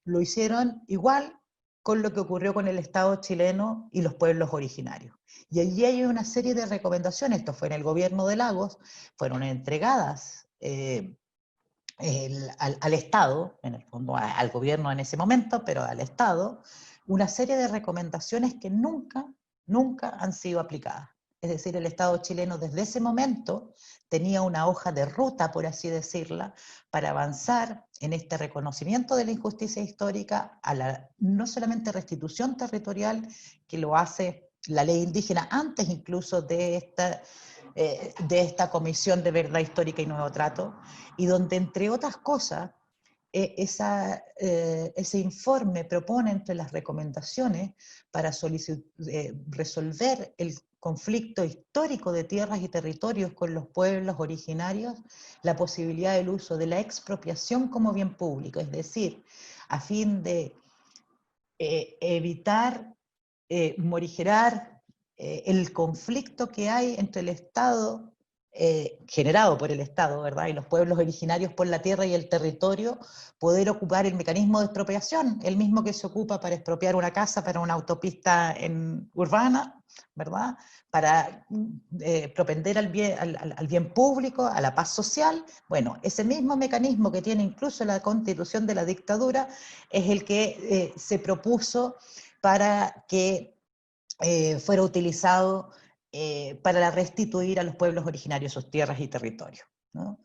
A: Lo hicieron igual con lo que ocurrió con el Estado chileno y los pueblos originarios. Y allí hay una serie de recomendaciones, esto fue en el gobierno de Lagos, fueron entregadas al Estado, en el fondo al gobierno en ese momento, pero al Estado, una serie de recomendaciones que nunca han sido aplicadas. Es decir, el Estado chileno desde ese momento tenía una hoja de ruta, por así decirla, para avanzar en este reconocimiento de la injusticia histórica, a la no solamente restitución territorial, que lo hace la ley indígena antes incluso de esta Comisión de Verdad Histórica y Nuevo Trato, y donde, entre otras cosas, ese informe propone entre las recomendaciones para resolver el conflicto histórico de tierras y territorios con los pueblos originarios, la posibilidad del uso de la expropiación como bien público, es decir, a fin de evitar morigerar el conflicto que hay entre el Estado, generado por el Estado, ¿verdad?, y los pueblos originarios por la tierra y el territorio, poder ocupar el mecanismo de expropiación, el mismo que se ocupa para expropiar una casa para una autopista urbana, ¿verdad?, para propender al bien público, a la paz social. Bueno, ese mismo mecanismo que tiene incluso la Constitución de la dictadura es el que se propuso para que fuera utilizado para restituir a los pueblos originarios sus tierras y territorios, ¿no?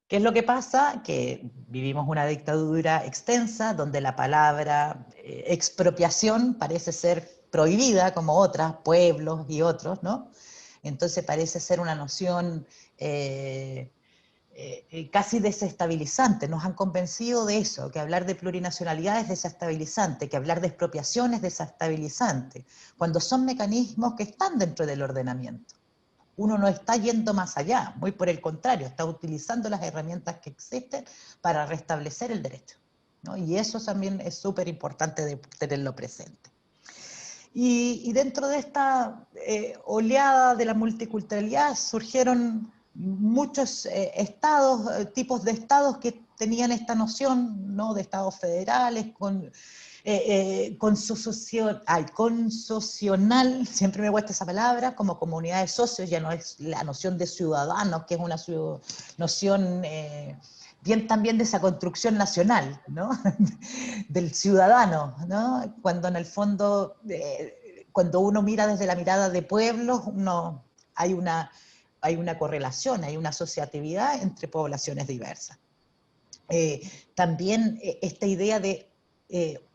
A: ¿Qué es lo que pasa? Que vivimos una dictadura extensa donde la palabra expropiación parece ser prohibida, como otras, pueblos y otros, ¿no? Entonces parece ser una noción casi desestabilizante. Nos han convencido de eso, que hablar de plurinacionalidad es desestabilizante, que hablar de expropiación es desestabilizante, cuando son mecanismos que están dentro del ordenamiento. Uno no está yendo más allá, muy por el contrario, está utilizando las herramientas que existen para restablecer el derecho, ¿no? Y eso también es súper importante de tenerlo presente. Y dentro de esta oleada de la multiculturalidad surgieron muchos estados, tipos de estados que tenían esta noción, ¿no?, de estados federales, consocional, siempre me cuesta esa palabra, como comunidades socios, ya no es la noción de ciudadanos, que es una noción bien también de esa construcción nacional, ¿no?, del ciudadano, ¿no?, cuando en el fondo, cuando uno mira desde la mirada de pueblos, hay una correlación, hay una asociatividad entre poblaciones diversas. También esta idea de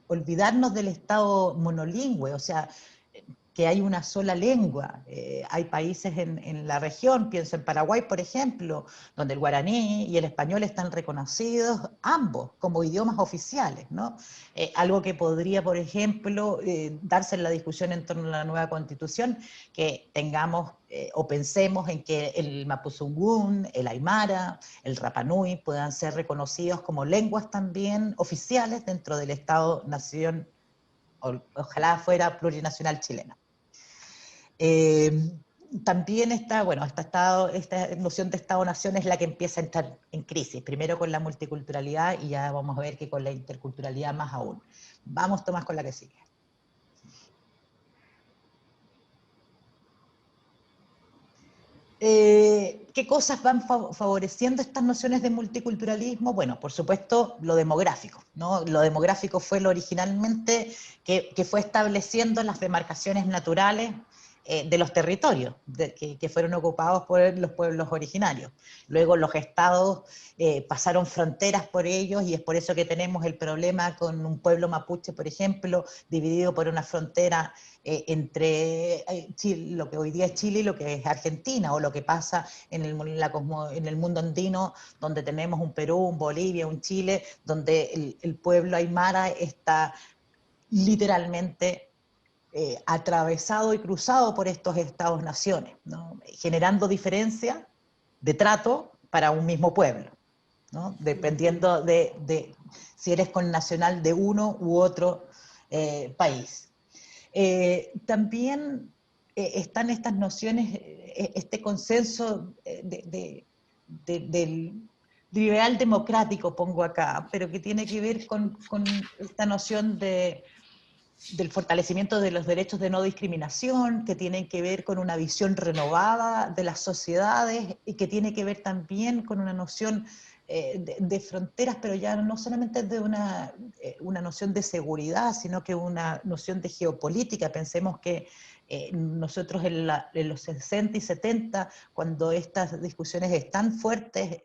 A: olvidarnos del Estado monolingüe, o sea, que hay una sola lengua. Hay países en la región, pienso en Paraguay, por ejemplo, donde el guaraní y el español están reconocidos ambos como idiomas oficiales, ¿no? Algo que podría, por ejemplo, darse en la discusión en torno a la nueva constitución, que tengamos o pensemos en que el mapuzungún, el aymara, el rapanui puedan ser reconocidos como lenguas también oficiales dentro del Estado-nación, ojalá fuera plurinacional chileno. También está, bueno, esta noción de Estado-nación es la que empieza a entrar en crisis, primero con la multiculturalidad y ya vamos a ver que con la interculturalidad más aún. Vamos, Tomás, con la que sigue. ¿Qué cosas van favoreciendo estas nociones de multiculturalismo? Bueno, por supuesto, lo demográfico, ¿no? Lo demográfico fue lo originalmente que fue estableciendo las demarcaciones naturales de los territorios que fueron ocupados por los pueblos originarios. Luego los estados pasaron fronteras por ellos y es por eso que tenemos el problema con un pueblo mapuche, por ejemplo, dividido por una frontera entre Chile, lo que hoy día es Chile y lo que es Argentina, o lo que pasa en el mundo andino, donde tenemos un Perú, un Bolivia, un Chile, donde el pueblo aymara está literalmente atravesado y cruzado por estos estados-naciones, ¿no? Generando diferencias de trato para un mismo pueblo, ¿no? Dependiendo de si eres connacional de uno u otro país. También están estas nociones, este consenso del liberal democrático, pongo acá, pero que tiene que ver con esta noción del fortalecimiento de los derechos de no discriminación, que tienen que ver con una visión renovada de las sociedades y que tiene que ver también con una noción de fronteras, pero ya no solamente de una noción de seguridad, sino que una noción de geopolítica. Pensemos que nosotros en los 60 y 70, cuando estas discusiones están fuertes,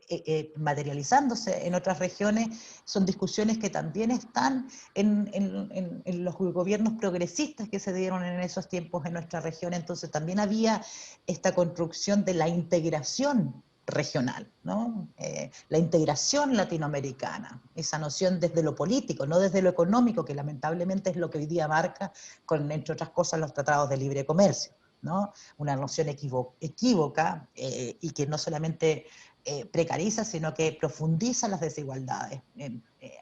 A: materializándose en otras regiones, son discusiones que también están en los gobiernos progresistas que se dieron en esos tiempos en nuestra región. Entonces también había esta construcción de la integración regional, ¿no? La integración latinoamericana, esa noción desde lo político, no desde lo económico, que lamentablemente es lo que hoy día marca, con, entre otras cosas, los tratados de libre comercio, ¿no? Una noción equívoca y que no solamente precariza, sino que profundiza las desigualdades.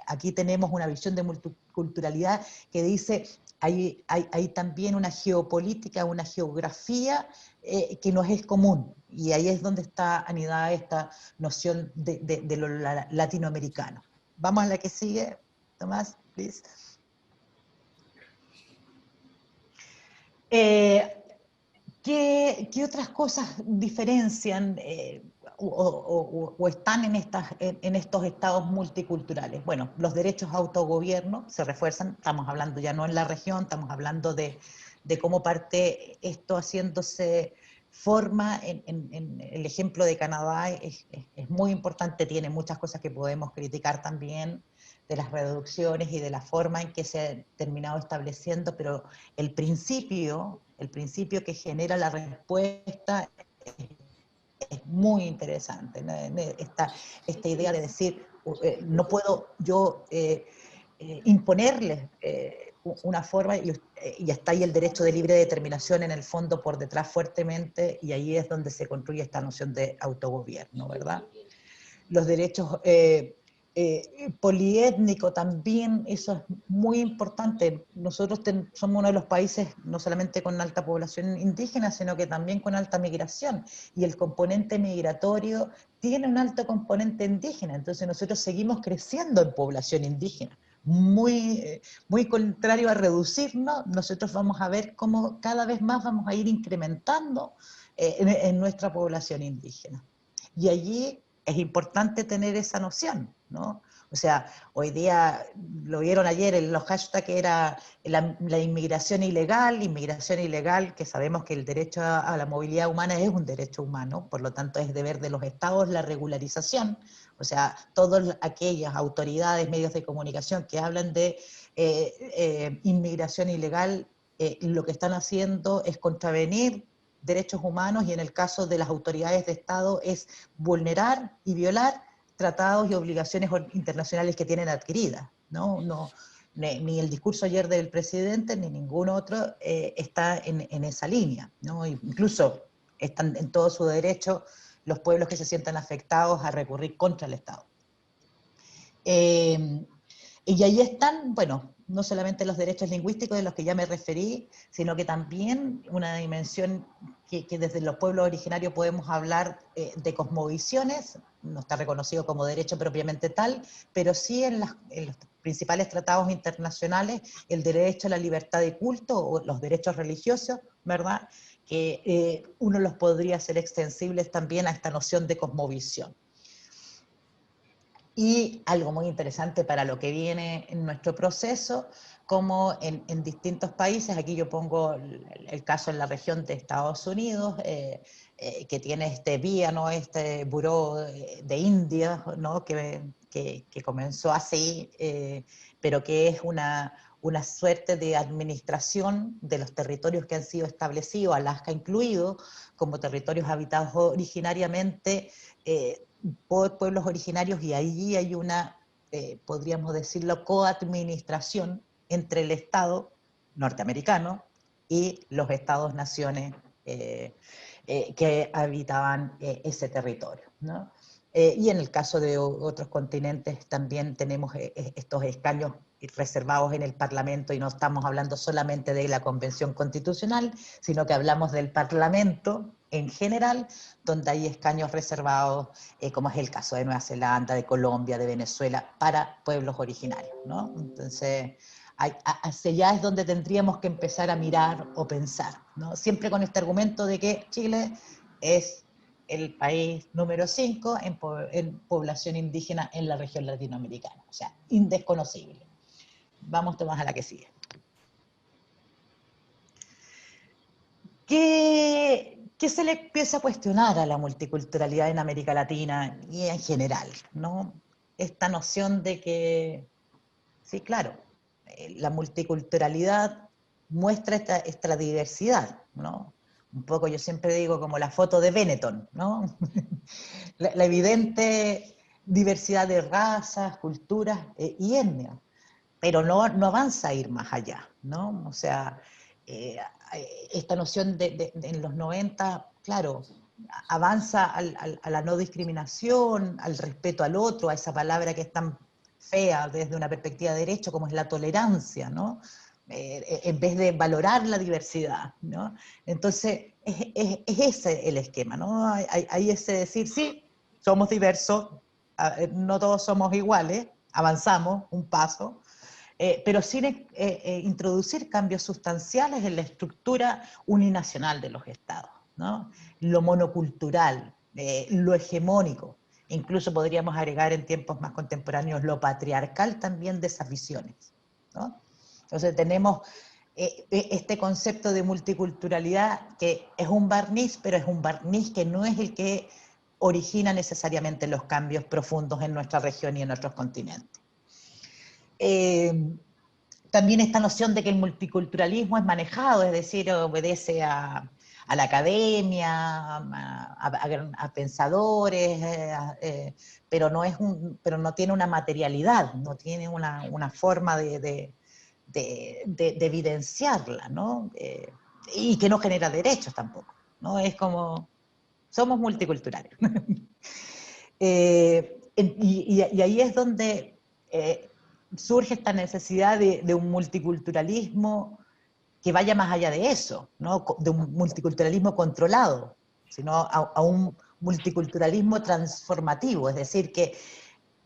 A: Aquí tenemos una visión de multiculturalidad que dice hay también una geopolítica, una geografía que nos es común, y ahí es donde está anidada esta noción de lo latinoamericano. Vamos a la que sigue, Tomás, please. ¿Qué otras cosas diferencian o están en estos estados multiculturales? Bueno, los derechos a autogobierno se refuerzan, estamos hablando ya no en la región, estamos hablando de cómo parte esto haciéndose forma en el ejemplo de Canadá, es muy importante, tiene muchas cosas que podemos criticar también, de las reducciones y de la forma en que se ha terminado estableciendo, pero el principio que genera la respuesta es muy interesante, ¿no? Esta idea de decir, no puedo yo imponerles una forma, y está ahí el derecho de libre determinación en el fondo por detrás fuertemente, y ahí es donde se construye esta noción de autogobierno, ¿verdad? Los derechos poliétnico también, eso es muy importante. Nosotros somos uno de los países no solamente con alta población indígena, sino que también con alta migración, y el componente migratorio tiene un alto componente indígena, entonces nosotros seguimos creciendo en población indígena. Muy contrario a reducirnos, nosotros vamos a ver cómo cada vez más vamos a ir incrementando en nuestra población indígena. Y allí es importante tener esa noción, ¿no? O sea, hoy día, lo vieron ayer en los hashtags, que era la inmigración ilegal, que sabemos que el derecho a la movilidad humana es un derecho humano, por lo tanto es deber de los estados la regularización, O sea, todas aquellas autoridades, medios de comunicación que hablan de inmigración ilegal, lo que están haciendo es contravenir derechos humanos y en el caso de las autoridades de Estado es vulnerar y violar tratados y obligaciones internacionales que tienen adquiridas, ¿no? Ni el discurso ayer del presidente ni ningún otro está en esa línea, ¿no? Incluso están en todo su derecho los pueblos que se sientan afectados a recurrir contra el Estado. Y ahí están, bueno, no solamente los derechos lingüísticos de los que ya me referí, sino que también una dimensión que desde los pueblos originarios podemos hablar de cosmovisiones, no está reconocido como derecho propiamente tal, pero sí en los principales tratados internacionales, el derecho a la libertad de culto o los derechos religiosos, ¿verdad? Que uno los podría hacer extensibles también a esta noción de cosmovisión. Y algo muy interesante para lo que viene en nuestro proceso, como en distintos países, aquí yo pongo el caso en la región de Estados Unidos, que tiene este BIA, ¿no? Este Buró de India, ¿no? que comenzó así, pero que es una suerte de administración de los territorios que han sido establecidos, Alaska incluido, como territorios habitados originariamente por pueblos originarios, y allí hay una, podríamos decirlo, coadministración entre el Estado norteamericano y los Estados-naciones que habitaban ese territorio, ¿no? Y en el caso de otros continentes también tenemos estos escaños reservados en el Parlamento, y no estamos hablando solamente de la Convención Constitucional, sino que hablamos del Parlamento en general, donde hay escaños reservados, como es el caso de Nueva Zelanda, de Colombia, de Venezuela, para pueblos originarios, ¿no? Entonces, hacia allá es donde tendríamos que empezar a mirar o pensar, ¿no? Siempre con este argumento de que Chile es el país número 5 en población indígena en la región latinoamericana, o sea, indesconocible. Vamos, Tomás, a la que sigue. ¿Qué se le empieza a cuestionar a la multiculturalidad en América Latina y en general, ¿no? Esta noción de que, sí, claro, la multiculturalidad muestra esta diversidad, ¿no? Un poco yo siempre digo como la foto de Benetton, ¿no? La evidente diversidad de razas, culturas y etnias, pero no avanza a ir más allá, ¿no? O sea, eh, esta noción en los 90, claro, avanza a la no discriminación, al respeto al otro, a esa palabra que es tan fea desde una perspectiva de derecho como es la tolerancia, ¿no? En vez de valorar la diversidad, ¿no? Entonces, es ese el esquema, ¿no? Hay ese decir, sí, somos diversos, no todos somos iguales, avanzamos un paso, pero sin introducir cambios sustanciales en la estructura uninacional de los estados, ¿no? Lo monocultural, lo hegemónico, incluso podríamos agregar en tiempos más contemporáneos lo patriarcal también de esas visiones, ¿no? Entonces tenemos este concepto de multiculturalidad que es un barniz, pero es un barniz que no es el que origina necesariamente los cambios profundos en nuestra región y en nuestros continentes. También esta noción de que el multiculturalismo es manejado, es decir, obedece a la academia, a pensadores, pero no tiene una materialidad, no tiene una forma de evidenciarla, ¿no? Y que no genera derechos tampoco, ¿no? Es como, somos multiculturales. Y ahí es donde surge esta necesidad de un multiculturalismo que vaya más allá de eso, ¿no? De un multiculturalismo controlado, sino a un multiculturalismo transformativo, es decir, que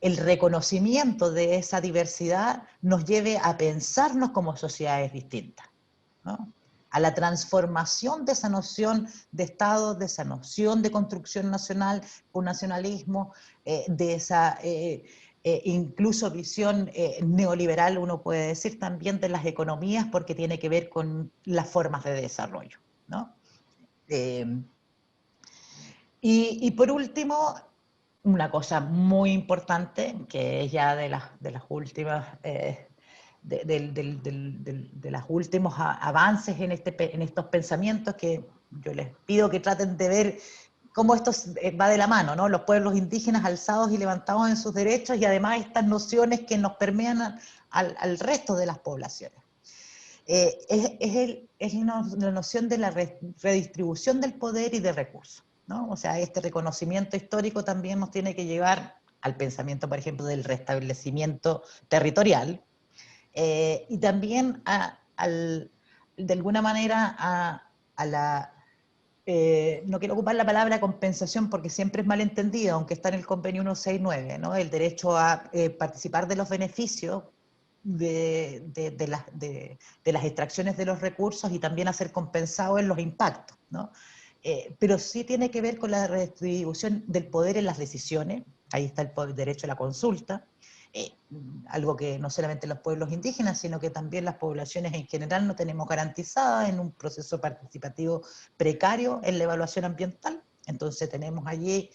A: el reconocimiento de esa diversidad nos lleve a pensarnos como sociedades distintas, ¿no? A la transformación de esa noción de Estado, de esa noción de construcción nacional, un nacionalismo, de esa incluso visión neoliberal, uno puede decir también de las economías, porque tiene que ver con las formas de desarrollo, ¿no? Y por último, una cosa muy importante, que es ya de las últimas, de los últimos avances en estos pensamientos, que yo les pido que traten de ver cómo esto va de la mano, ¿no? Los pueblos indígenas alzados y levantados en sus derechos, y además estas nociones que nos permean al resto de las poblaciones. Es la noción de la redistribución del poder y de recursos, ¿no? O sea, este reconocimiento histórico también nos tiene que llevar al pensamiento, por ejemplo, del restablecimiento territorial, y también de alguna manera a la... no quiero ocupar la palabra compensación porque siempre es malentendida, aunque está en el convenio 169, ¿no? El derecho a participar de los beneficios de las extracciones de los recursos, y también a ser compensado en los impactos, ¿no? Pero sí tiene que ver con la redistribución del poder en las decisiones. Ahí está el derecho a la consulta, eh, algo que no solamente los pueblos indígenas, sino que también las poblaciones en general no tenemos garantizada en un proceso participativo precario en la evaluación ambiental. Entonces tenemos allí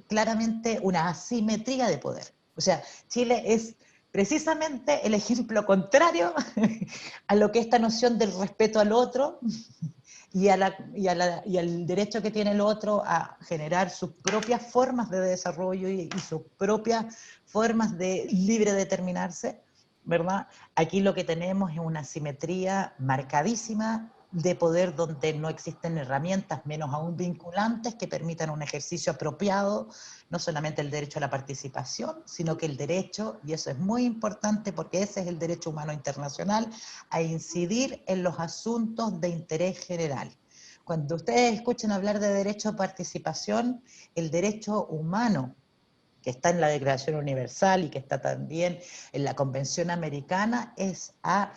A: claramente una asimetría de poder. O sea, Chile es precisamente el ejemplo contrario a lo que esta noción del respeto al otro y al derecho que tiene el otro a generar sus propias formas de desarrollo y sus propias formas de libre determinarse, ¿verdad? Aquí lo que tenemos es una simetría marcadísima de poder, donde no existen herramientas, menos aún vinculantes, que permitan un ejercicio apropiado, no solamente el derecho a la participación, sino que el derecho, y eso es muy importante porque ese es el derecho humano internacional, a incidir en los asuntos de interés general. Cuando ustedes escuchan hablar de derecho a participación, el derecho humano, que está en la Declaración Universal y que está también en la Convención Americana, es a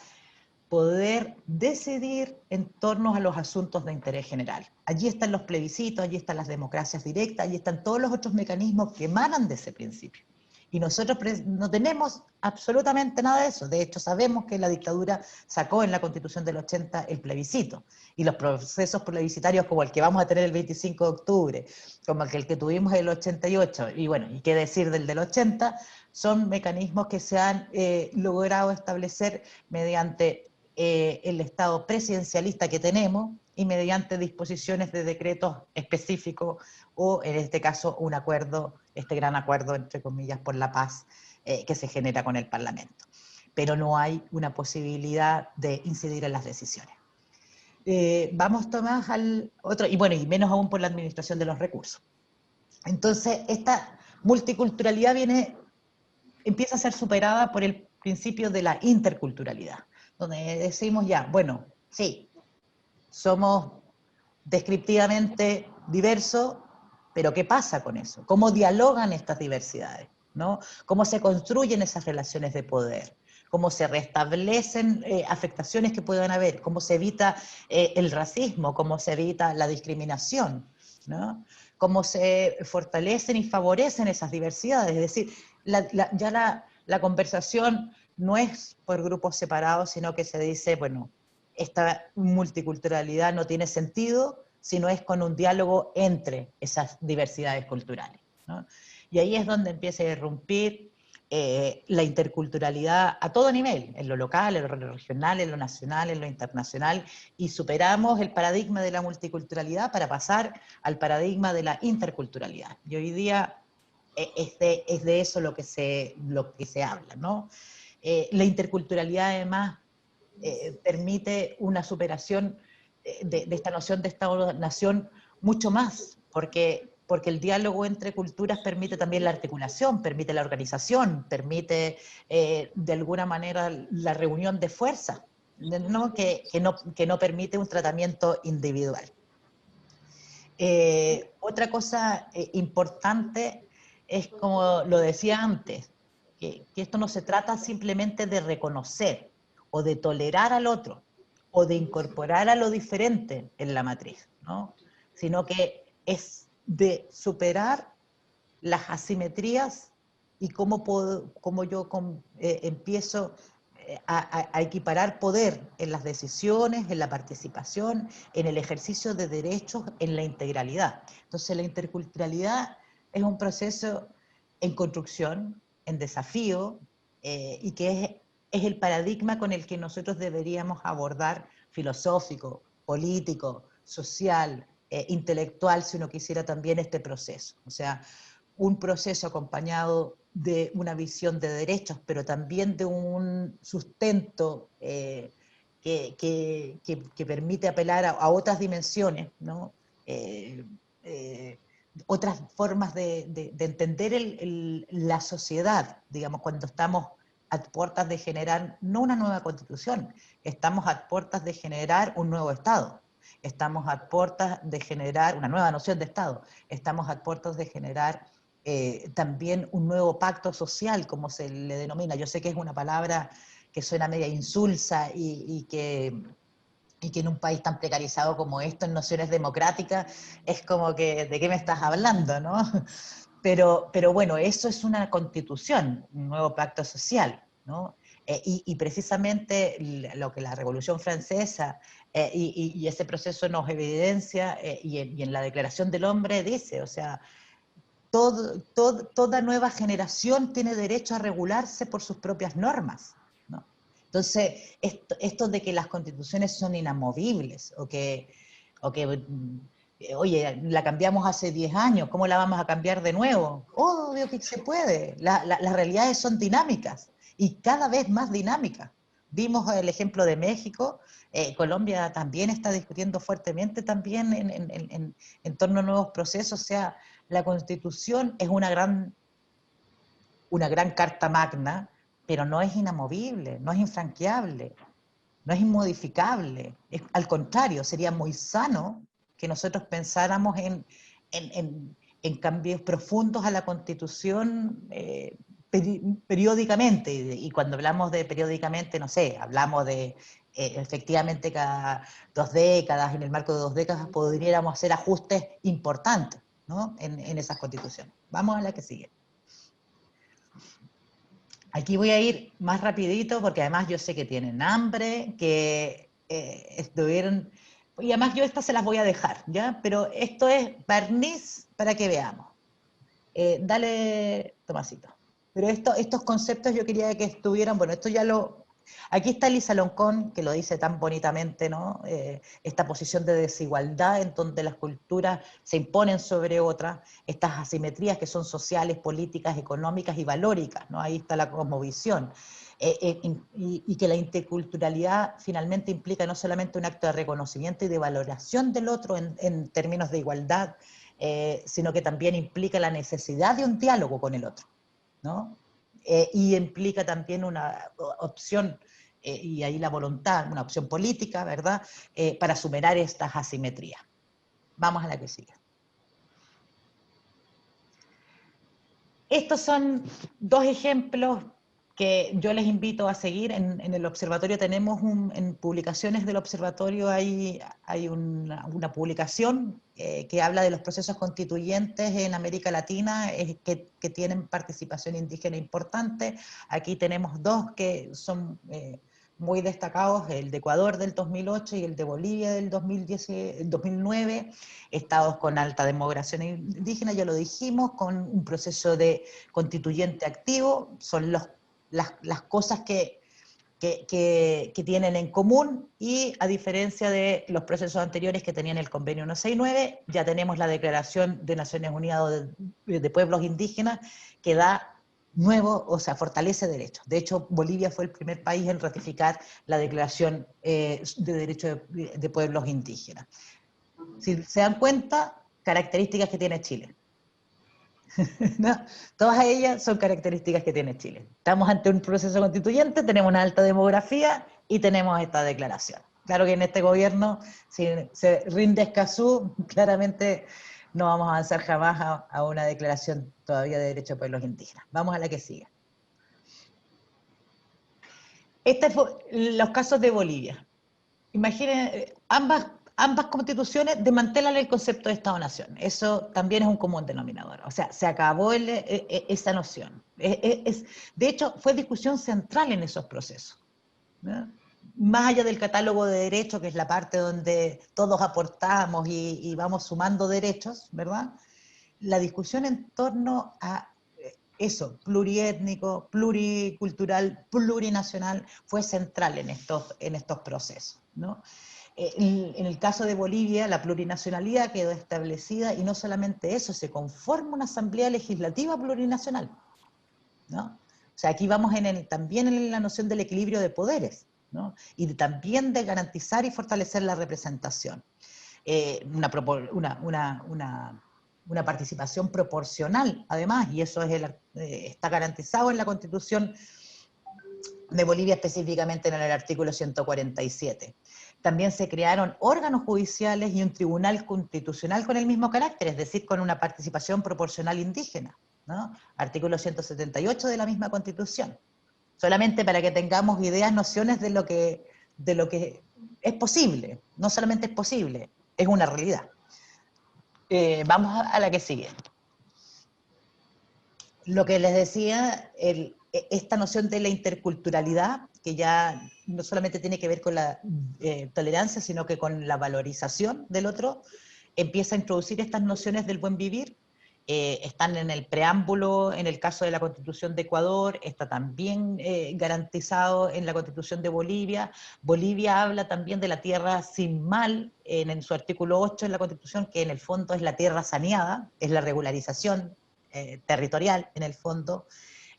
A: poder decidir en torno a los asuntos de interés general. Allí están los plebiscitos, allí están las democracias directas, allí están todos los otros mecanismos que emanan de ese principio. Y nosotros no tenemos absolutamente nada de eso. De hecho, sabemos que la dictadura sacó en la Constitución del 80 el plebiscito. Y los procesos plebiscitarios, como el que vamos a tener el 25 de octubre, como el que tuvimos en el 88, y bueno, y qué decir del 80, son mecanismos que se han logrado establecer mediante el Estado presidencialista que tenemos y mediante disposiciones de decretos específicos, o en este caso un acuerdo, este gran acuerdo, entre comillas, por la paz que se genera con el Parlamento. Pero no hay una posibilidad de incidir en las decisiones. Vamos, Tomás, al otro, y bueno, y menos aún por la administración de los recursos. Entonces, esta multiculturalidad empieza a ser superada por el principio de la interculturalidad, donde decimos ya, bueno, sí, somos descriptivamente diversos, pero ¿qué pasa con eso? ¿Cómo dialogan estas diversidades? ¿No? ¿Cómo se construyen esas relaciones de poder? ¿Cómo se restablecen afectaciones que puedan haber? ¿Cómo se evita el racismo? ¿Cómo se evita la discriminación? ¿No? ¿Cómo se fortalecen y favorecen esas diversidades? Es decir, la conversación no es por grupos separados, sino que se dice, bueno, esta multiculturalidad no tiene sentido si no es con un diálogo entre esas diversidades culturales, ¿no? Y ahí es donde empieza a irrumpir la interculturalidad a todo nivel, en lo local, en lo regional, en lo nacional, en lo internacional, y superamos el paradigma de la multiculturalidad para pasar al paradigma de la interculturalidad. Y hoy día es de eso lo que se habla, ¿no? La interculturalidad, además, permite una superación de esta noción de Estado-nación mucho más, porque el diálogo entre culturas permite también la articulación, permite la organización, permite de alguna manera la reunión de fuerzas, ¿no? Que no permite un tratamiento individual. Otra cosa importante es, como lo decía antes, que esto no se trata simplemente de reconocer o de tolerar al otro o de incorporar a lo diferente en la matriz, ¿no? Sino que es de superar las asimetrías y cómo yo empiezo a equiparar poder en las decisiones, en la participación, en el ejercicio de derechos, en la integralidad. Entonces la interculturalidad es un proceso en construcción, en desafío, y que es el paradigma con el que nosotros deberíamos abordar filosófico, político, social, intelectual, si uno quisiera también este proceso. O sea, un proceso acompañado de una visión de derechos, pero también de un sustento que permite apelar a otras dimensiones, ¿no? Eh, eh, Otras formas de entender la sociedad, digamos, cuando estamos a puertas de generar, no una nueva constitución, estamos a puertas de generar un nuevo Estado, estamos a puertas de generar una nueva noción de Estado, estamos a puertas de generar también un nuevo pacto social, como se le denomina. Yo sé que es una palabra que suena media insulsa y que en un país tan precarizado como esto, en nociones democráticas, es como que, ¿de qué me estás hablando, no? Pero bueno, eso es una constitución, un nuevo pacto social, ¿no? Y precisamente lo que la Revolución Francesa y ese proceso nos evidencia, y en la Declaración del Hombre dice, o sea, toda nueva generación tiene derecho a regularse por sus propias normas, ¿no? Entonces, esto de que las constituciones son inamovibles, oye, la cambiamos hace 10 años, ¿cómo la vamos a cambiar de nuevo? Obvio que se puede, las realidades son dinámicas, y cada vez más dinámicas. Vimos el ejemplo de México, Colombia también está discutiendo fuertemente también en torno a nuevos procesos, o sea, la Constitución es una gran carta magna, pero no es inamovible, no es infranqueable, no es inmodificable. Al contrario, sería muy sano que nosotros pensáramos en cambios profundos a la Constitución periódicamente. Y cuando hablamos de periódicamente, no sé, hablamos de efectivamente cada 2 décadas, en el marco de 2 décadas, podríamos hacer ajustes importantes, ¿no? en esas constituciones. Vamos a la que sigue. Aquí voy a ir más rapidito porque además yo sé que tienen hambre, que estuvieron... Y además yo estas se las voy a dejar, ¿ya? Pero esto es barniz para que veamos. Dale, Tomasito. Pero estos conceptos yo quería que estuvieran, bueno, esto ya lo... Aquí está Elisa Loncón, que lo dice tan bonitamente, ¿no? Esta posición de desigualdad en donde las culturas se imponen sobre otras, estas asimetrías que son sociales, políticas, económicas y valóricas, ¿no? Ahí está la cosmovisión. Y que la interculturalidad finalmente implica no solamente un acto de reconocimiento y de valoración del otro en términos de igualdad, sino que también implica la necesidad de un diálogo con el otro, ¿no? Y implica también una opción, y ahí la voluntad, una opción política, ¿verdad?, para superar estas asimetrías. Vamos a la que sigue. Estos son 2 ejemplos que yo les invito a seguir. En el observatorio tenemos, en publicaciones del observatorio hay una publicación que habla de los procesos constituyentes en América Latina que tienen participación indígena importante. Aquí tenemos 2 que son muy destacados, el de Ecuador del 2008 y el de Bolivia del 2009, estados con alta demografía indígena, ya lo dijimos, con un proceso de constituyente activo, son las cosas que tienen en común, y a diferencia de los procesos anteriores que tenían el convenio 169, ya tenemos la Declaración de Naciones Unidas de Pueblos Indígenas que da nuevo, o sea, fortalece derechos. De hecho, Bolivia fue el primer país en ratificar la Declaración de Derechos de Pueblos Indígenas. Si se dan cuenta, características que tiene Chile. ¿No? Todas ellas son características que tiene Chile. Estamos ante un proceso constituyente, tenemos una alta demografía y tenemos esta declaración. Claro que en este gobierno, si se rinde Escazú, claramente no vamos a avanzar jamás a una declaración todavía de derechos de pueblos indígenas. Vamos a la que sigue. Los casos de Bolivia. Imaginen, ambas constituciones desmantelan el concepto de Estado-Nación. Eso también es un común denominador. O sea, se acabó esa noción. De hecho, fue discusión central en esos procesos, ¿no? Más allá del catálogo de derechos, que es la parte donde todos aportamos y vamos sumando derechos, ¿verdad? la discusión en torno a eso, pluriétnico, pluricultural, plurinacional, fue central en estos procesos, ¿no? En el caso de Bolivia, la plurinacionalidad quedó establecida y no solamente eso, se conforma una asamblea legislativa plurinacional, ¿no? O sea, aquí vamos también en la noción del equilibrio de poderes, ¿no? Y también de garantizar y fortalecer la representación. Una participación proporcional, además, y eso está garantizado en la Constitución de Bolivia, específicamente en el artículo 147. También se crearon órganos judiciales y un tribunal constitucional con el mismo carácter, es decir, con una participación proporcional indígena, ¿no? Artículo 178 de la misma Constitución. Solamente para que tengamos ideas, nociones de lo que es posible. No solamente es posible, es una realidad. Vamos a la que sigue. Lo que les decía, esta noción de la interculturalidad, que ya no solamente tiene que ver con la tolerancia, sino que con la valorización del otro, empieza a introducir estas nociones del buen vivir. Están en el preámbulo, en el caso de la Constitución de Ecuador, está también garantizado en la Constitución de Bolivia. Bolivia habla también de la tierra sin mal, en su artículo 8 en la Constitución, que en el fondo es la tierra saneada, es la regularización territorial en el fondo.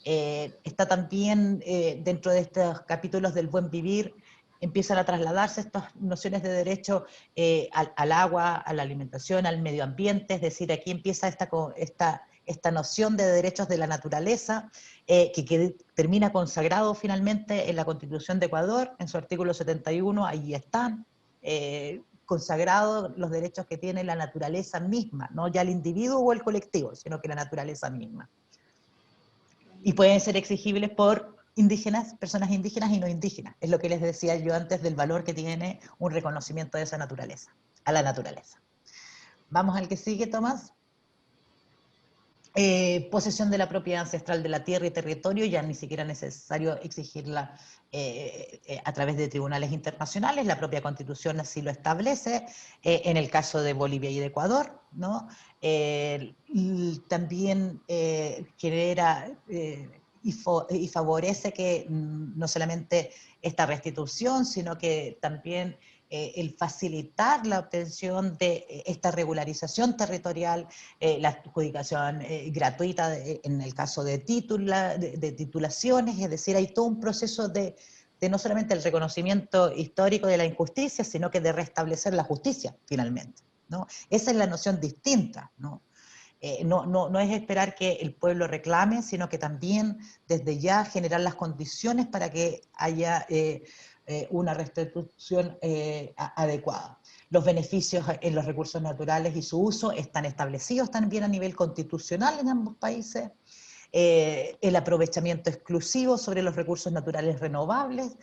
A: Está también dentro de estos capítulos del buen vivir, empiezan a trasladarse estas nociones de derecho al agua, a la alimentación, al medio ambiente, es decir, aquí empieza esta noción de derechos de la naturaleza, que termina consagrado finalmente en la Constitución de Ecuador, en su artículo 71, ahí están, consagrados los derechos que tiene la naturaleza misma, no ya el individuo o el colectivo, sino que la naturaleza misma. Y pueden ser exigibles por indígenas, personas indígenas y no indígenas. Es lo que les decía yo antes del valor que tiene un reconocimiento de esa naturaleza, a la naturaleza. Vamos al que sigue, Tomás. Posesión de la propiedad ancestral de la tierra y territorio, ya ni siquiera es necesario exigirla a través de tribunales internacionales, la propia Constitución así lo establece, en el caso de Bolivia y de Ecuador, ¿no? También genera y favorece que no solamente esta restitución, sino que también el facilitar la obtención de esta regularización territorial, la adjudicación gratuita en el caso de titulaciones, es decir, hay todo un proceso de no solamente el reconocimiento histórico de la injusticia, sino que de restablecer la justicia, finalmente, ¿no? Esa es la noción distinta, ¿no? No es esperar que el pueblo reclame, sino que también desde ya generar las condiciones para que haya una restitución adecuada. Los beneficios en los recursos naturales y su uso están establecidos también a nivel constitucional en ambos países. El aprovechamiento exclusivo sobre los recursos naturales renovables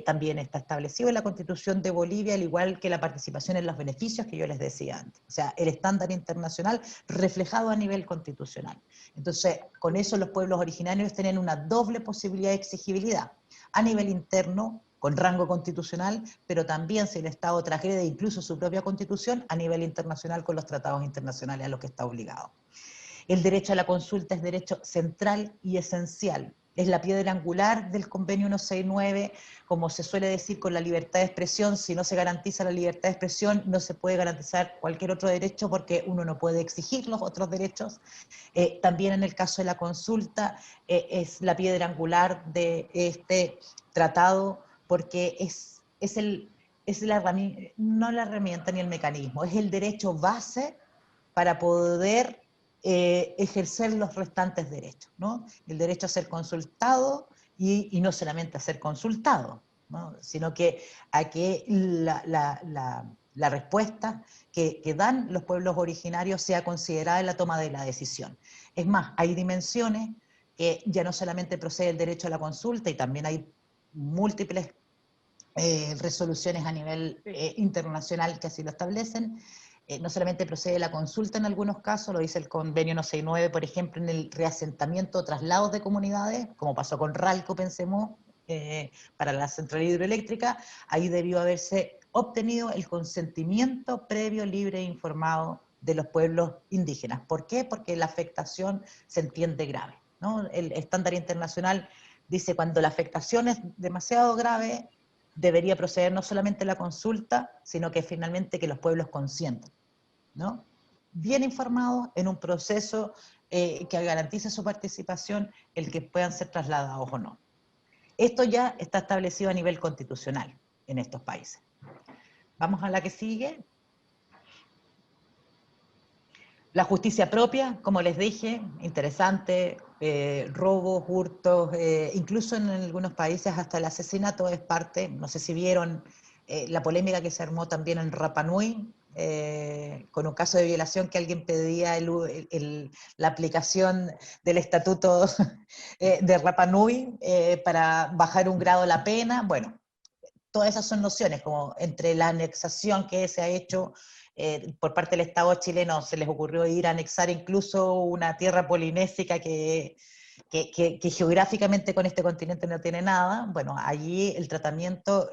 A: también está establecido en la Constitución de Bolivia, al igual que la participación en los beneficios que yo les decía antes. O sea, el estándar internacional reflejado a nivel constitucional. Entonces, con eso los pueblos originarios tienen una doble posibilidad de exigibilidad. A nivel interno, con rango constitucional, pero también si el Estado transgrede incluso su propia constitución, a nivel internacional con los tratados internacionales a los que está obligado. El derecho a la consulta es derecho central y esencial. Es la piedra angular del convenio 169, como se suele decir con la libertad de expresión. Si no se garantiza la libertad de expresión, no se puede garantizar cualquier otro derecho porque uno no puede exigir los otros derechos. También en el caso de la consulta es la piedra angular de este tratado porque es la herramienta, no la herramienta ni el mecanismo, es el derecho base para poder ejercer los restantes derechos, ¿no? El derecho a ser consultado y no solamente a ser consultado, ¿no? Sino que a que la respuesta que dan los pueblos originarios sea considerada en la toma de la decisión. Es más, hay dimensiones que ya no solamente procede el derecho a la consulta, y también hay múltiples resoluciones a nivel internacional que así lo establecen. No solamente procede la consulta en algunos casos, lo dice el convenio 169, por ejemplo, en el reasentamiento o traslados de comunidades, como pasó con Ralco, pensemos, para la central hidroeléctrica, ahí debió haberse obtenido el consentimiento previo, libre e informado de los pueblos indígenas. ¿Por qué? Porque la afectación se entiende grave, ¿no? El estándar internacional dice cuando la afectación es demasiado grave, debería proceder no solamente la consulta, sino que finalmente que los pueblos consientan, ¿no? Bien informados en un proceso que garantice su participación, el que puedan ser trasladados o no. Esto ya está establecido a nivel constitucional en estos países. Vamos a la que sigue. La justicia propia, como les dije, interesante, robos, hurtos, incluso en algunos países hasta el asesinato es parte, no sé si vieron la polémica que se armó también en Rapa Nui, con un caso de violación que alguien pedía la aplicación del estatuto de Rapa Nui para bajar un grado la pena. Bueno, todas esas son nociones, como entre la anexación que se ha hecho por parte del Estado chileno, se les ocurrió ir a anexar incluso una tierra polinésica que geográficamente con este continente no tiene nada. Bueno, allí el tratamiento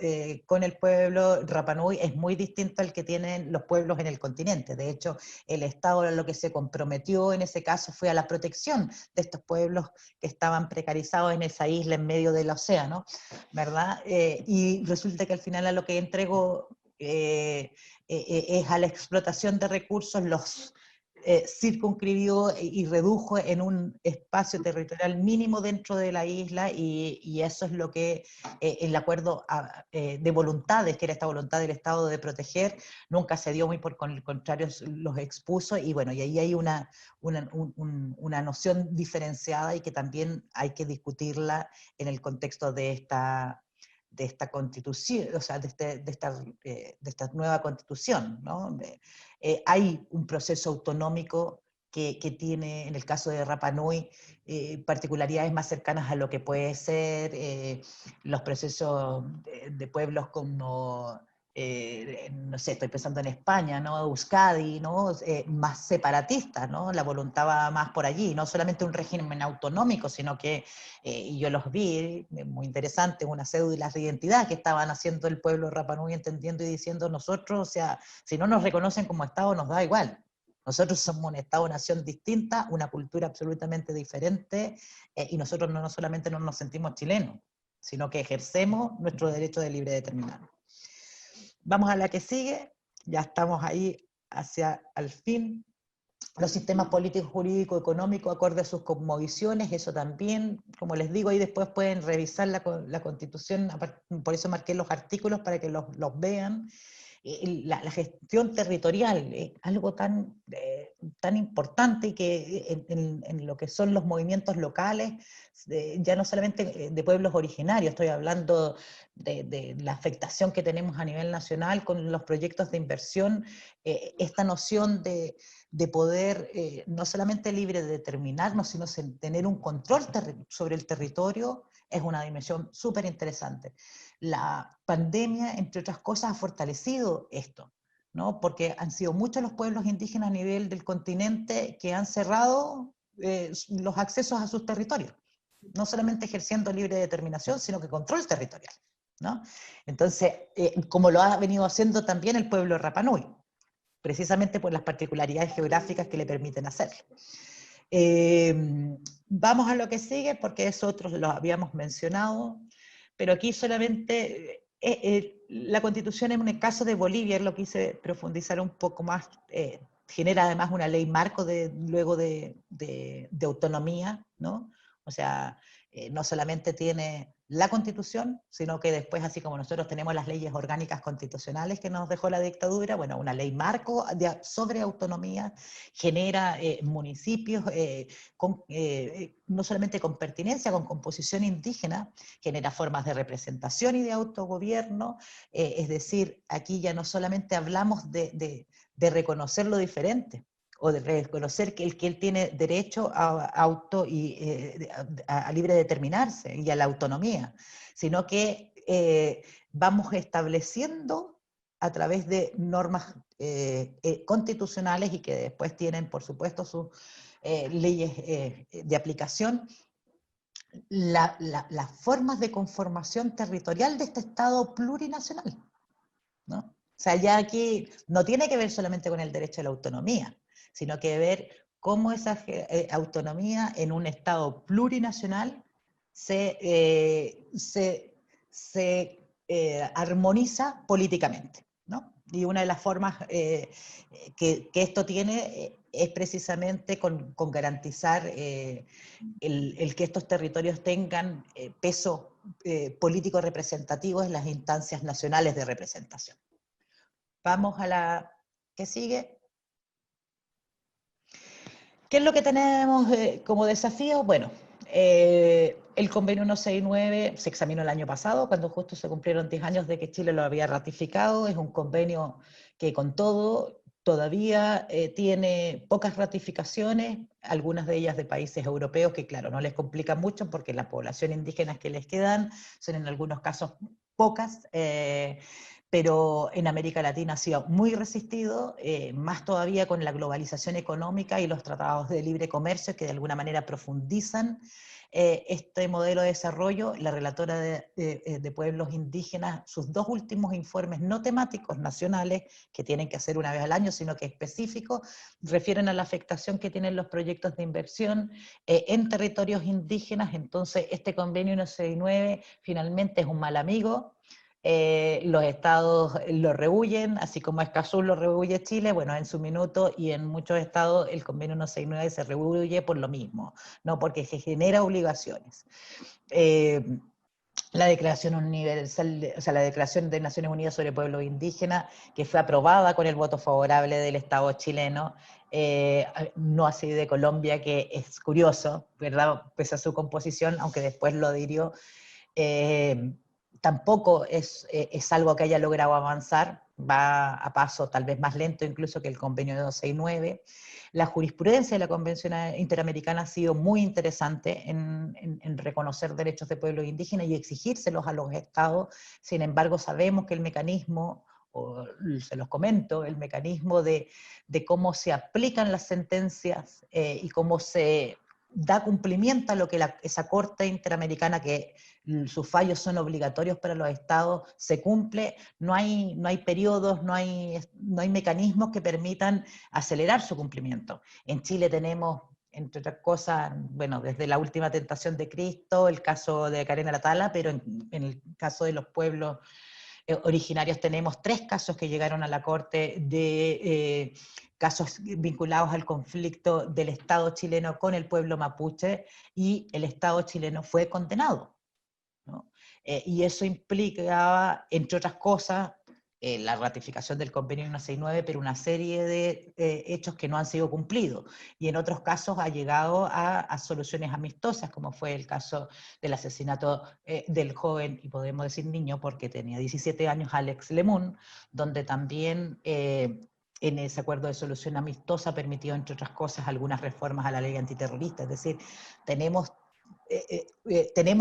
A: con el pueblo Rapa Nui es muy distinto al que tienen los pueblos en el continente. De hecho, el Estado a lo que se comprometió en ese caso fue a la protección de estos pueblos que estaban precarizados en esa isla en medio del océano, ¿verdad? Y resulta que al final a lo que entregó es a la explotación de recursos, los circunscribió y redujo en un espacio territorial mínimo dentro de la isla, y eso es lo que el acuerdo de voluntades, que era esta voluntad del Estado de proteger, nunca se dio, muy por el contrario los expuso, y bueno, y ahí hay una noción diferenciada y que también hay que discutirla en el contexto de esta constitución, o sea, de esta nueva constitución, ¿no? Hay un proceso autonómico que tiene, en el caso de Rapa Nui, particularidades más cercanas a lo que puede ser los procesos de pueblos como, no sé, estoy pensando en España, ¿no? Euskadi, ¿no? Más separatistas, ¿no? La voluntad va más por allí, no solamente un régimen autonómico, sino que, y yo los vi, muy interesante, unas cédulas de identidad que estaban haciendo el pueblo de Rapa Nui, entendiendo y diciendo nosotros, o sea, si no nos reconocen como Estado, nos da igual. Nosotros somos un Estado-nación distinta, una cultura absolutamente diferente, y nosotros no solamente no nos sentimos chilenos, sino que ejercemos nuestro derecho de libre determinación. Vamos a la que sigue, ya estamos ahí hacia el fin. Los sistemas políticos, jurídicos, económicos, acorde a sus cosmovisiones, eso también, como les digo, ahí después pueden revisar la Constitución, por eso marqué los artículos para que los vean. La gestión territorial, algo tan importante, y que en lo que son los movimientos locales, ya no solamente de pueblos originarios, estoy hablando de la afectación que tenemos a nivel nacional con los proyectos de inversión, esta noción de poder no solamente libre de determinarnos, sino tener un control sobre el territorio, es una dimensión súper interesante. La pandemia, entre otras cosas, ha fortalecido esto, ¿no? Porque han sido muchos los pueblos indígenas a nivel del continente que han cerrado los accesos a sus territorios, no solamente ejerciendo libre determinación, sino que control territorial, ¿no? Entonces, como lo ha venido haciendo también el pueblo de Rapa Nui, precisamente por las particularidades geográficas que le permiten hacerlo. Vamos a lo que sigue, porque eso otros lo habíamos mencionado, pero aquí solamente la Constitución en el caso de Bolivia, lo quise profundizar un poco más, genera además una ley marco luego de autonomía, ¿no? O sea, no solamente tiene la Constitución, sino que después, así como nosotros tenemos las leyes orgánicas constitucionales que nos dejó la dictadura, bueno, una ley marco sobre autonomía genera municipios no solamente con pertinencia, con composición indígena, genera formas de representación y de autogobierno, es decir, aquí ya no solamente hablamos de reconocer lo diferente, o de reconocer que él tiene derecho a libre determinarse y a la autonomía, sino que vamos estableciendo a través de normas constitucionales, y que después tienen, por supuesto, sus leyes de aplicación, las formas de conformación territorial de este Estado plurinacional, ¿no? sea, ya aquí no tiene que ver solamente con el derecho a la autonomía, sino que ver cómo esa autonomía en un Estado plurinacional se armoniza políticamente, ¿no? Y una de las formas que esto tiene es precisamente con garantizar el que estos territorios tengan peso político representativo en las instancias nacionales de representación. Vamos a la que sigue. ¿Qué es lo que tenemos como desafío? Bueno, el convenio 169 se examinó el año pasado, cuando justo se cumplieron 10 años de que Chile lo había ratificado. Es un convenio que con todo todavía tiene pocas ratificaciones, algunas de ellas de países europeos que claro, no les complica mucho porque la población indígena que les quedan son en algunos casos pocas, pero en América Latina ha sido muy resistido, más todavía con la globalización económica y los tratados de libre comercio que de alguna manera profundizan este modelo de desarrollo. La relatora de pueblos indígenas, sus dos últimos informes no temáticos nacionales, que tienen que hacer una vez al año, sino que específicos, refieren a la afectación que tienen los proyectos de inversión en territorios indígenas. Entonces, este convenio 169 finalmente es un mal amigo. Los estados lo rehuyen, así como Escazú lo rehuye Chile, bueno, en su minuto, y en muchos estados el convenio 169 se rehuye por lo mismo, no porque se genera obligaciones. La Declaración Universal, o sea, la Declaración de Naciones Unidas sobre Pueblos Indígenas, que fue aprobada con el voto favorable del Estado chileno, no así de Colombia, que es curioso, ¿verdad? Pese a su composición, aunque después lo adhirió, tampoco es algo que haya logrado avanzar, va a paso tal vez más lento incluso que el convenio de 269. La jurisprudencia de la Convención Interamericana ha sido muy interesante en reconocer derechos de pueblos indígenas y exigírselos a los estados. Sin embargo, sabemos que el mecanismo, o se los comento, el mecanismo de cómo se aplican las sentencias y cómo se da cumplimiento a lo que esa Corte Interamericana, que sus fallos son obligatorios para los estados, se cumple. No hay periodos, no hay mecanismos que permitan acelerar su cumplimiento. En Chile tenemos, entre otras cosas, bueno, desde la última tentación de Cristo, el caso de Karen Aratala, pero en el caso de los pueblos originarios tenemos 3 casos que llegaron a la Corte de casos vinculados al conflicto del Estado chileno con el pueblo mapuche, y el Estado chileno fue condenado, ¿no? Y eso implicaba, entre otras cosas, la ratificación del convenio 169, pero una serie de hechos que no han sido cumplidos. Y en otros casos ha llegado a soluciones amistosas, como fue el caso del asesinato del joven, y podemos decir niño porque tenía 17 años, Alex Lemun, donde también en ese acuerdo de solución amistosa permitió, entre otras cosas, algunas reformas a la ley antiterrorista. Es decir, tenemos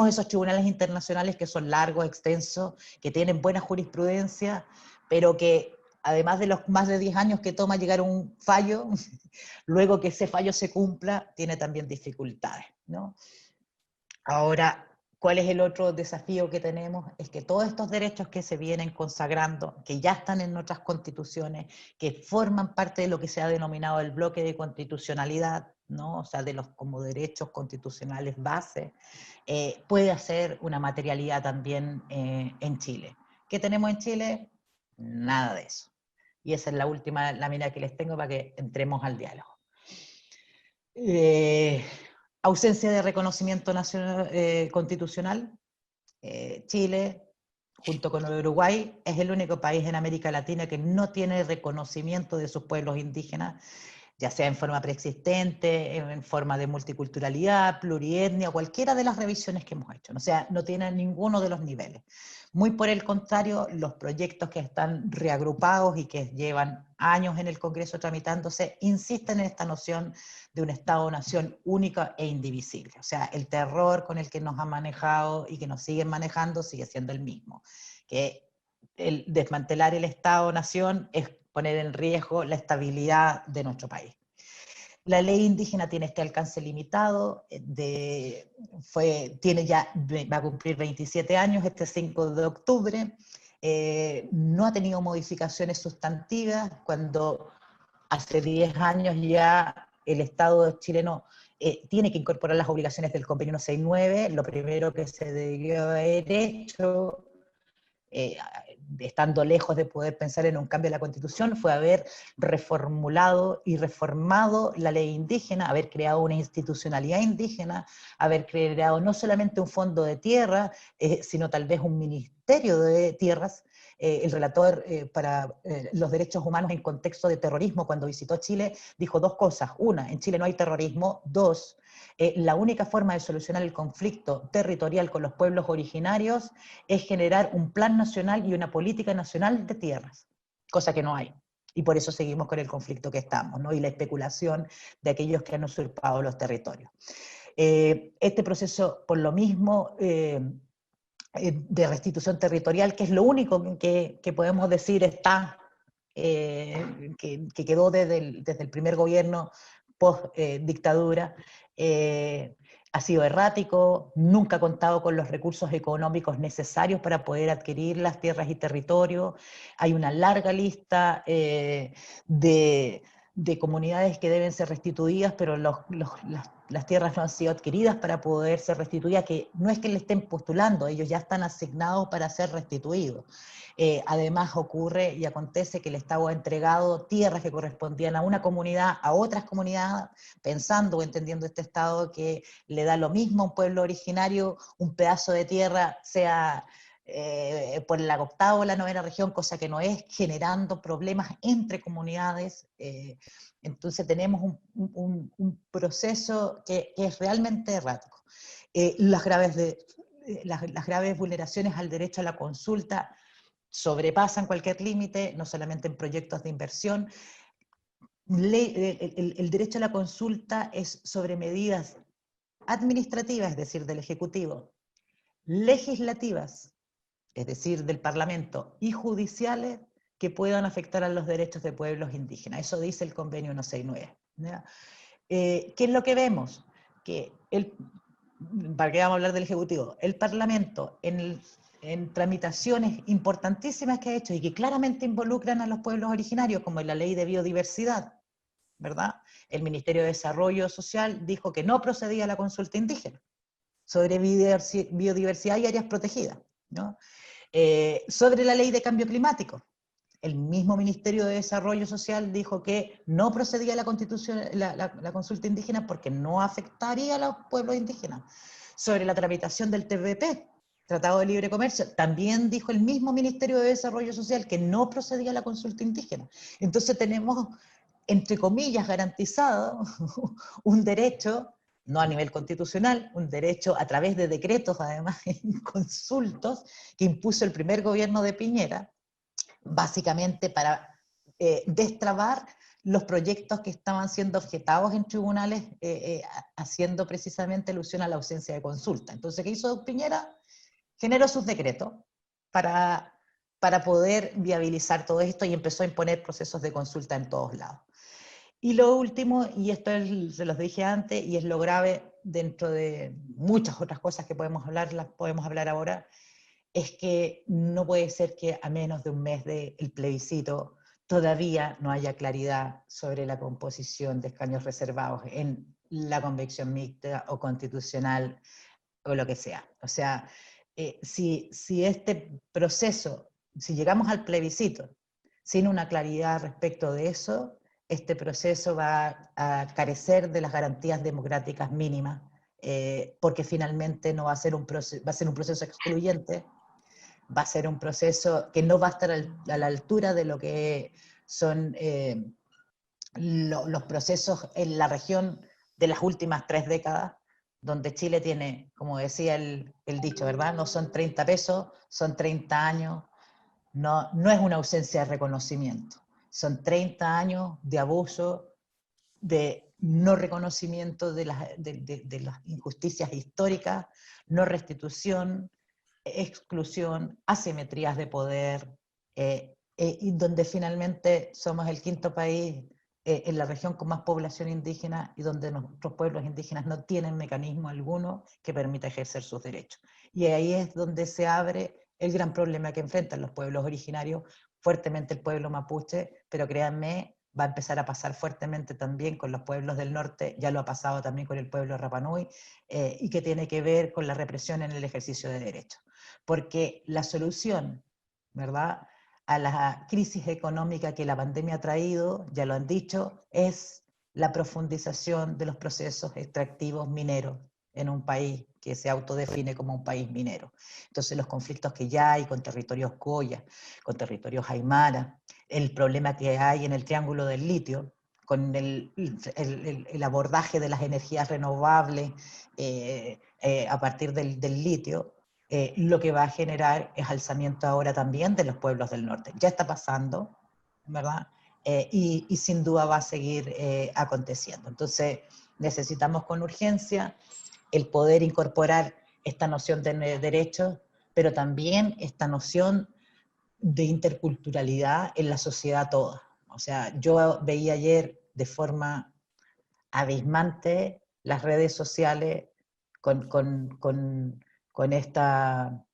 A: esos tribunales internacionales que son largos, extensos, que tienen buena jurisprudencia, pero que además de los más de 10 años que toma llegar a un fallo, luego que ese fallo se cumpla, tiene también dificultades, ¿no? Ahora, ¿cuál es el otro desafío que tenemos? Es que todos estos derechos que se vienen consagrando, que ya están en nuestras constituciones, que forman parte de lo que se ha denominado el bloque de constitucionalidad, ¿no? O sea, de los como derechos constitucionales base, puede hacer una materialidad también en Chile. ¿Qué tenemos en Chile? Nada de eso. Y esa es la última lámina que les tengo para que entremos al diálogo. Ausencia de reconocimiento nacional, constitucional. Chile, junto con Uruguay, es el único país en América Latina que no tiene reconocimiento de sus pueblos indígenas, ya sea en forma preexistente, en forma de multiculturalidad, plurietnia, cualquiera de las revisiones que hemos hecho. O sea, no tiene ninguno de los niveles. Muy por el contrario, los proyectos que están reagrupados y que llevan años en el Congreso tramitándose, insisten en esta noción de un Estado-nación única e indivisible. O sea, el terror con el que nos han manejado y que nos siguen manejando sigue siendo el mismo. Que el desmantelar el Estado-nación es poner en riesgo la estabilidad de nuestro país. La ley indígena tiene este alcance limitado, va a cumplir 27 años este 5 de octubre, no ha tenido modificaciones sustantivas, cuando hace 10 años ya el Estado chileno tiene que incorporar las obligaciones del convenio 169, lo primero que se debió haber hecho, estando lejos de poder pensar en un cambio de la Constitución, fue haber reformulado y reformado la ley indígena, haber creado una institucionalidad indígena, haber creado no solamente un fondo de tierra, sino tal vez un ministerio de tierras. El relator para los derechos humanos en contexto de terrorismo, cuando visitó Chile, dijo dos cosas. Una, en Chile no hay terrorismo. Dos, la única forma de solucionar el conflicto territorial con los pueblos originarios es generar un plan nacional y una política nacional de tierras, cosa que no hay. Y por eso seguimos con el conflicto que estamos, ¿no? Y la especulación de aquellos que han usurpado los territorios. Este proceso, por lo mismo, de restitución territorial, que es lo único que podemos decir está, que quedó desde el primer gobierno post-dictadura, ha sido errático, nunca ha contado con los recursos económicos necesarios para poder adquirir las tierras y territorios. Hay una larga lista de comunidades que deben ser restituidas, pero las tierras no han sido adquiridas para poder ser restituidas, que no es que le estén postulando, ellos ya están asignados para ser restituidos. Además ocurre y acontece que el Estado ha entregado tierras que correspondían a una comunidad, a otras comunidades, pensando o entendiendo este Estado que le da lo mismo a un pueblo originario, un pedazo de tierra, sea por la octava o la novena región, cosa que no es, generando problemas entre comunidades. Entonces tenemos un proceso que es realmente errático. Las graves vulneraciones al derecho a la consulta sobrepasan cualquier límite, no solamente en proyectos de inversión. El derecho a la consulta es sobre medidas administrativas, es decir, del Ejecutivo, legislativas, es decir, del Parlamento, y judiciales que puedan afectar a los derechos de pueblos indígenas. Eso dice el convenio 169. ¿Qué es lo que vemos? Que para que vamos a hablar del Ejecutivo, el Parlamento en tramitaciones importantísimas que ha hecho y que claramente involucran a los pueblos originarios, como en la ley de biodiversidad, ¿verdad? El Ministerio de Desarrollo Social dijo que no procedía a la consulta indígena sobre biodiversidad y áreas protegidas, ¿no? Sobre la ley de cambio climático, el mismo Ministerio de Desarrollo Social dijo que no procedía a la consulta indígena porque no afectaría a los pueblos indígenas. Sobre la tramitación del TPP, Tratado de Libre Comercio, también dijo el mismo Ministerio de Desarrollo Social que no procedía a la consulta indígena. Entonces tenemos, entre comillas, garantizado un derecho, no a nivel constitucional, un derecho a través de decretos, además, inconsultos, que impuso el primer gobierno de Piñera, básicamente para destrabar los proyectos que estaban siendo objetados en tribunales, haciendo precisamente alusión a la ausencia de consulta. Entonces, ¿qué hizo Piñera? Generó sus decretos para poder viabilizar todo esto y empezó a imponer procesos de consulta en todos lados. Y lo último, y esto se los dije antes, y es lo grave dentro de muchas otras cosas que podemos hablar, las podemos hablar ahora, es que no puede ser que a menos de un mes del plebiscito todavía no haya claridad sobre la composición de escaños reservados en la convención mixta o constitucional o lo que sea. O sea, si este proceso, si llegamos al plebiscito sin una claridad respecto de eso, este proceso va a carecer de las garantías democráticas mínimas, porque finalmente no va a ser va a ser un proceso excluyente, va a ser un proceso que no va a estar a la altura de lo que son los procesos en la región de las últimas 3 décadas, donde Chile tiene, como decía el dicho, ¿verdad? No son 30 pesos, son 30 años, no es una ausencia de reconocimiento, son 30 años de abuso, de no reconocimiento de las injusticias históricas, no restitución, exclusión, asimetrías de poder, y donde finalmente somos el quinto país en la región con más población indígena y donde nuestros pueblos indígenas no tienen mecanismo alguno que permita ejercer sus derechos. Y ahí es donde se abre el gran problema que enfrentan los pueblos originarios, fuertemente el pueblo mapuche, pero créanme, va a empezar a pasar fuertemente también con los pueblos del norte, ya lo ha pasado también con el pueblo Rapa Nui, y que tiene que ver con la represión en el ejercicio de derechos. Porque la solución, ¿verdad?, a la crisis económica que la pandemia ha traído, ya lo han dicho, es la profundización de los procesos extractivos mineros en un país que se autodefine como un país minero. Entonces los conflictos que ya hay con territorios Coya, con territorios Aymara, el problema que hay en el Triángulo del Litio, con el abordaje de las energías renovables a partir del litio, lo que va a generar es alzamiento ahora también de los pueblos del norte. Ya está pasando, ¿verdad? Y sin duda va a seguir aconteciendo. Entonces necesitamos con urgencia el poder incorporar esta noción de derechos, pero también esta noción de interculturalidad en la sociedad toda. O sea, yo veía ayer de forma abismante las redes sociales con esta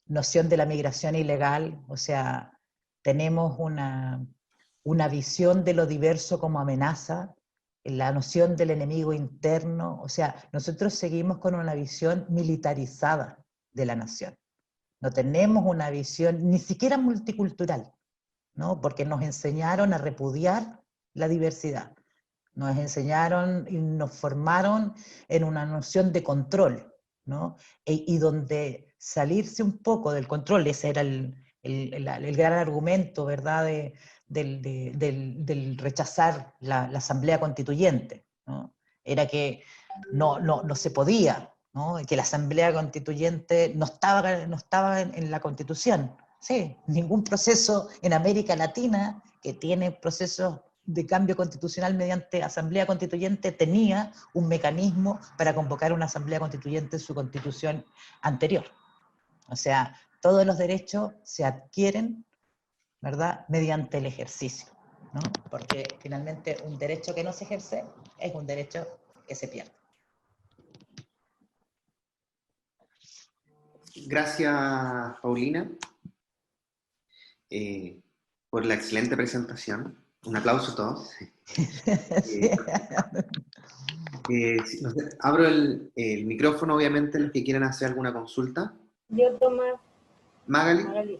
A: noción de la migración ilegal. O sea, tenemos una visión de lo diverso como amenaza, la noción del enemigo interno. O sea, nosotros seguimos con una visión militarizada de la nación. No tenemos una visión ni siquiera multicultural, ¿no? Porque nos enseñaron a repudiar la diversidad. Nos enseñaron y nos formaron en una noción de control, ¿no? Y donde salirse un poco del control, ese era el gran argumento, ¿verdad?, del rechazar la asamblea constituyente, ¿no? Era que no se podía, ¿no? Que la asamblea constituyente no estaba en la constitución. Sí, ningún proceso en América Latina que tiene procesos de cambio constitucional mediante asamblea constituyente tenía un mecanismo para convocar una asamblea constituyente en su constitución anterior. O sea, todos los derechos se adquieren, ¿verdad?, mediante el ejercicio, ¿no? Porque finalmente un derecho que no se ejerce es un derecho que se pierde.
B: Gracias, Paulina, por la excelente presentación. Un aplauso a todos.
A: Sí.
B: No sé, abro el micrófono, obviamente, los que quieran hacer alguna consulta.
C: Yo, Tomás.
B: Magali.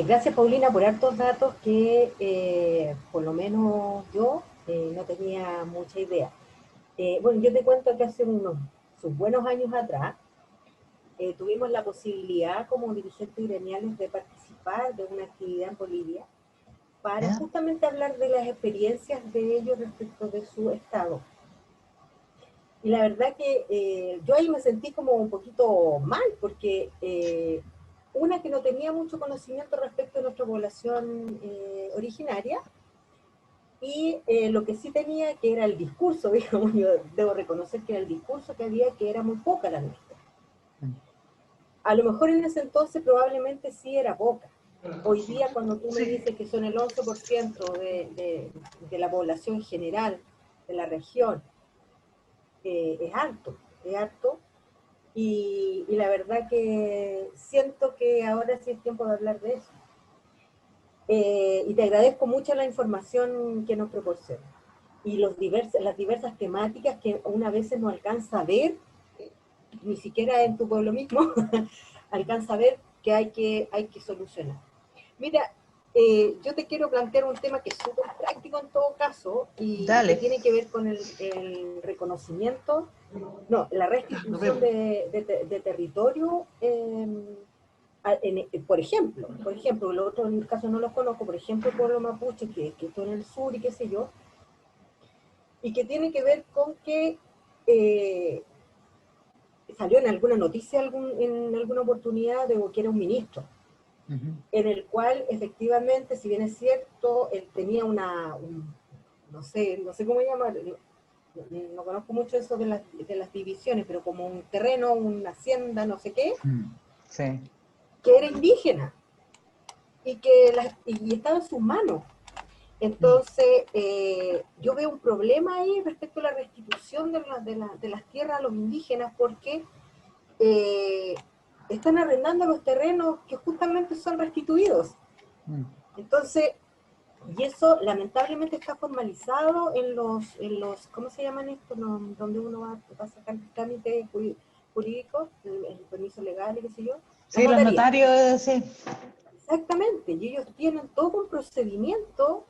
C: Gracias, Paulina, por hartos datos que por lo menos yo no tenía mucha idea. Bueno, yo te cuento que hace sus buenos años atrás tuvimos la posibilidad como dirigentes gremiales de participar de una actividad en Bolivia para justamente hablar de las experiencias de ellos respecto de su estado. Y la verdad que yo ahí me sentí como un poquito mal, porque una que no tenía mucho conocimiento respecto de nuestra población originaria, y lo que sí tenía que era el discurso, digamos, yo debo reconocer que era el discurso que había, que era muy poca la nuestra. A lo mejor en ese entonces probablemente sí era poca. Hoy día cuando tú me dices que son el 11% de la población general de la región, es harto, y la verdad que siento que ahora sí es tiempo de hablar de eso. Y te agradezco mucho la información que nos proporciona y las diversas temáticas que una vez no alcanza a ver, ni siquiera en tu pueblo mismo, alcanza a ver que hay que solucionar. Mira, yo te quiero plantear un tema que es súper práctico en todo caso, y que tiene que ver con el reconocimiento, la restitución de territorio, por ejemplo, los otros en el caso no los conozco, por ejemplo, el pueblo mapuche, que está en el sur y qué sé yo, y que tiene que ver con que salió en alguna noticia en alguna oportunidad de que era un ministro, en el cual efectivamente, si bien es cierto, él tenía no sé cómo llamar, no conozco mucho eso de las divisiones, pero como un terreno, una hacienda, no sé qué,
A: sí,
C: que era indígena y estaba en sus manos. Entonces, yo veo un problema ahí respecto a la restitución de las tierras a los indígenas, porque están arrendando los terrenos que justamente son restituidos. Entonces, y eso lamentablemente está formalizado en los ¿cómo se llaman estos? Donde uno va a sacar trámites jurídicos, el permiso legal y qué sé yo.
A: Sí, los notarios, sí.
C: Exactamente, y ellos tienen todo un procedimiento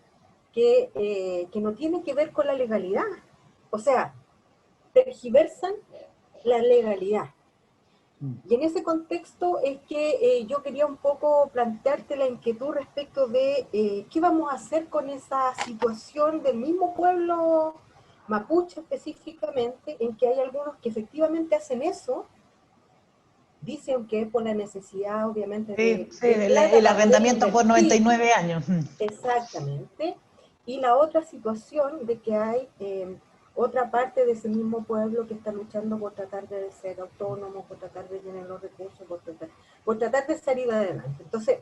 C: que no tiene que ver con la legalidad. O sea, tergiversan la legalidad. Y en ese contexto es que yo quería un poco plantearte la inquietud respecto de qué vamos a hacer con esa situación del mismo pueblo mapuche específicamente, en que hay algunos que efectivamente hacen eso, dicen que es por la necesidad obviamente
A: Sí,
C: de plata
A: el
C: para poder
A: arrendamiento por
C: invertir.
A: 99 años.
C: Exactamente. Y la otra situación de que hay otra parte de ese mismo pueblo que está luchando por tratar de ser autónomo, por tratar de tener los recursos, por tratar de salir adelante. Entonces,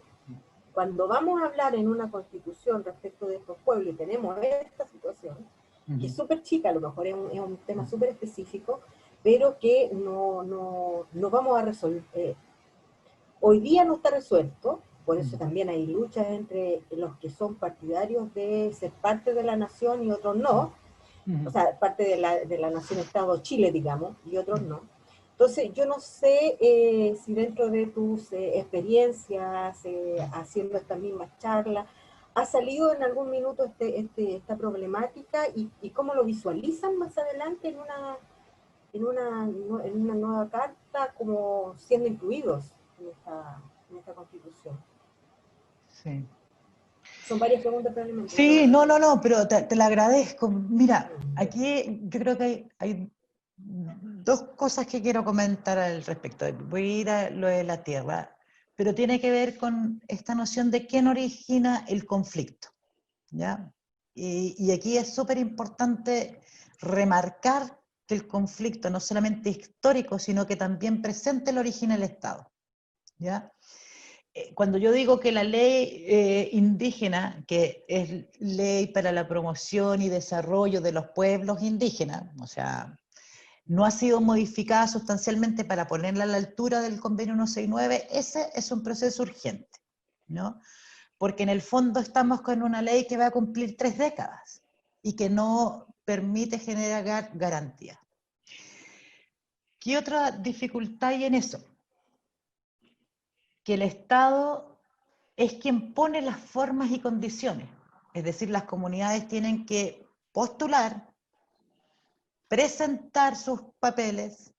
C: cuando vamos a hablar en una constitución respecto de estos pueblos y tenemos esta situación, que es súper chica, a lo mejor es un tema súper específico, pero que no vamos a resolver. Hoy día no está resuelto, por eso también hay luchas entre los que son partidarios de ser parte de la nación y otros no, o sea, parte de la nación-estado Chile, digamos, y otros no. Entonces, yo no sé si dentro de tus experiencias haciendo estas mismas charlas, ha salido en algún minuto esta problemática y cómo lo visualizan más adelante en una nueva carta como siendo incluidos en esta constitución.
A: Sí.
C: Son varias preguntas probablemente.
A: Sí, no, pero te la agradezco. Mira, aquí yo creo que hay dos cosas que quiero comentar al respecto. Voy a ir a lo de la tierra, pero tiene que ver con esta noción de quién origina el conflicto, ¿ya? Y aquí es súper importante remarcar que el conflicto no solamente histórico, sino que también presente lo origina el Estado, ¿ya? Cuando yo digo que la ley indígena, que es ley para la promoción y desarrollo de los pueblos indígenas, o sea, no ha sido modificada sustancialmente para ponerla a la altura del convenio 169, ese es un proceso urgente, ¿no? Porque en el fondo estamos con una ley que va a cumplir 3 décadas y que no permite generar garantías. ¿Qué otra dificultad hay en eso? Que el Estado es quien pone las formas y condiciones. Es decir, las comunidades tienen que postular, presentar sus papeles,